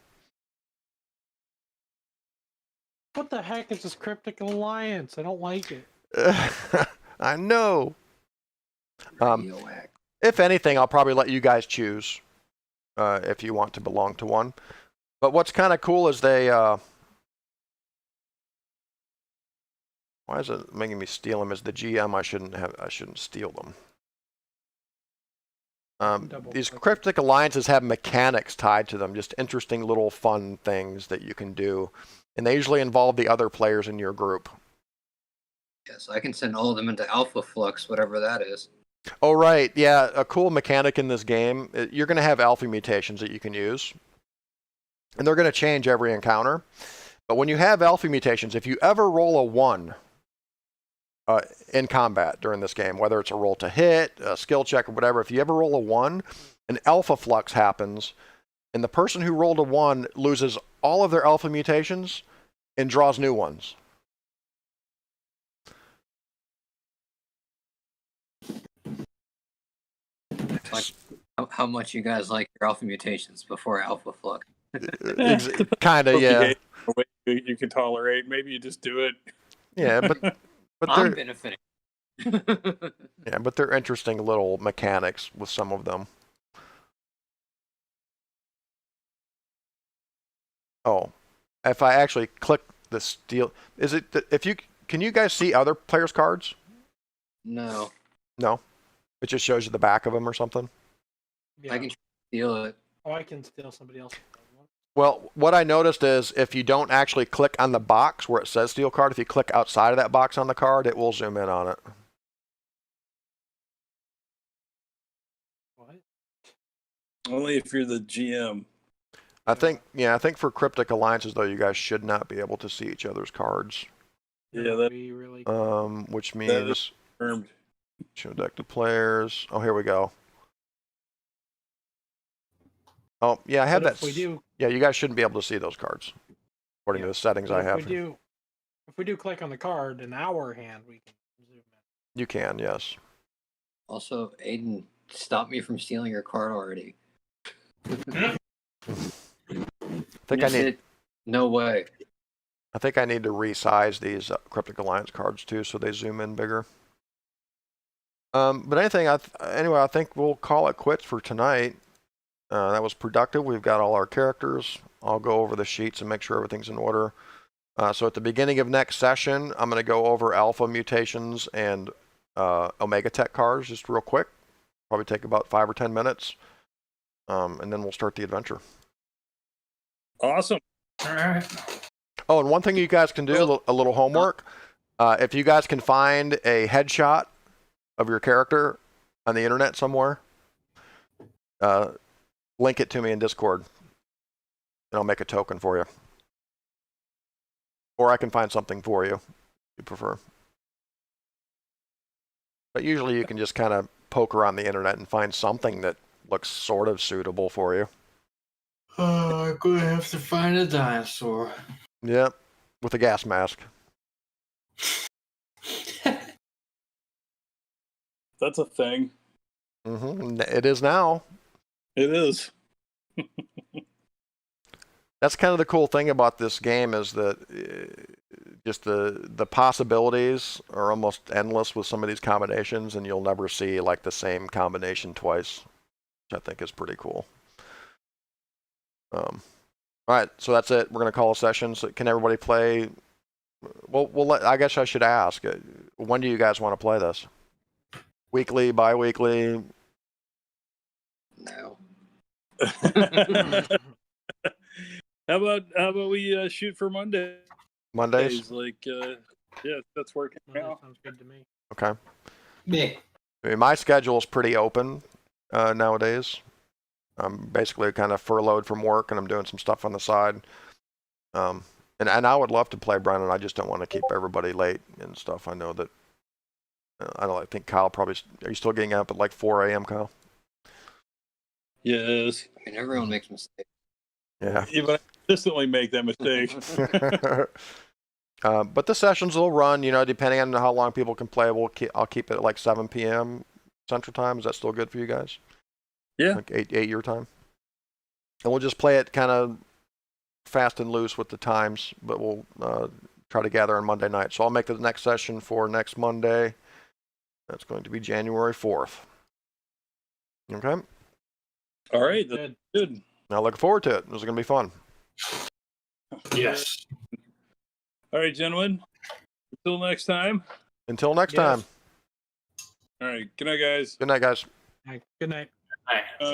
What the heck is this Cryptic Alliance? I don't like it. I know. Radioactive. If anything, I'll probably let you guys choose if you want to belong to one. But what's kind of cool is they. Why is it making me steal them? As the GM, I shouldn't steal them. These Cryptic Alliances have mechanics tied to them, just interesting little fun things that you can do. And they usually involve the other players in your group. Yes, I can send all of them into Alpha Flux, whatever that is. Oh, right. Yeah, a cool mechanic in this game. You're going to have alpha mutations that you can use. And they're going to change every encounter. But when you have alpha mutations, if you ever roll a 1 in combat during this game, whether it's a roll to hit, a skill check, or whatever, if you ever roll a 1, an alpha flux happens, and the person who rolled a 1 loses all of their alpha mutations and draws new ones. Like how much you guys like your alpha mutations before Alpha Flux. Kind of, yeah. You can tolerate. Maybe you just do it. Yeah, but I'm they're benefiting. yeah, but they're interesting little mechanics with some of them. Oh, if I actually click the steal, is it can you guys see other players' cards? No, No, it just shows you the back of them or something. Yeah. I can steal it. Oh, I can steal somebody else's. Well, what I noticed is if you don't actually click on the box where it says steal card, if you click outside of that box on the card, it will zoom in on it. Only if you're the GM. I think for Cryptic Alliances though, you guys should not be able to see each other's cards. Yeah, that we really. Which that means is confirmed. show deck to players. Oh, here we go. Oh, yeah, I have But that. if we do, Yeah, you guys shouldn't be able to see those cards, according to the settings but I if have. we do, if we do click on the card in our hand, we can zoom in. You can, yes. Also, Ayden, stop me from stealing your card already. I think I need. No way. I think I need to resize these Cryptic Alliance cards too, so they zoom in bigger. But anyway, I think we'll call it quits for tonight. That was productive. We've got all our characters. I'll go over the sheets and make sure everything's in order. So at the beginning of next session, I'm going to go over alpha mutations and omega tech cards just real quick. Probably take about 5 or 10 minutes. And then we'll start the adventure. Awesome. All right. Oh, and one thing you guys can do, a little homework. If you guys can find a headshot of your character on the internet somewhere, link it to me in Discord, and I'll make a token for you. Or I can find something for you, if you prefer. But usually you can just kind of poke around the internet and find something that looks sort of suitable for you. I'm gonna have to find a dinosaur. Yep, with a gas mask. That's a thing. It is now. It is. That's kind of the cool thing about this game is that just the possibilities are almost endless with some of these combinations, and you'll never see like the same combination twice, which I think is pretty cool. All right, so that's it. We're gonna call a session. So can everybody play? Well, I guess I should ask. When do you guys want to play this? Weekly, bi-weekly? No. How about we shoot for Monday? Mondays? Like, yeah, that's working Well, that out. sounds good to me. Okay. Yeah. I mean, my schedule is pretty open nowadays. I'm basically kind of furloughed from work, and I'm doing some stuff on the side. And I would love to play Brenan. I just don't want to keep everybody late and stuff. I know that. I think Kyle probably. Are you still getting up at like 4 a.m., Kyle? Yes. I mean, everyone makes mistakes. Yeah. Yeah, but I consistently make that mistake. But the sessions will run, depending on how long people can play. I'll keep it at like 7 p.m. Central Time. Is that still good for you guys? Yeah. Like 8 your time. And we'll just play it kind of fast and loose with the times, but we'll try to gather on Monday night. So I'll make the next session for next Monday. That's going to be January 4th. Okay. All right, that's Good. good. Now looking forward to it. This is going to be fun. Yes. All right, gentlemen. Until next time. Until next Yes. time. All right. Good night, guys. Good night, guys. All right, good night. Bye.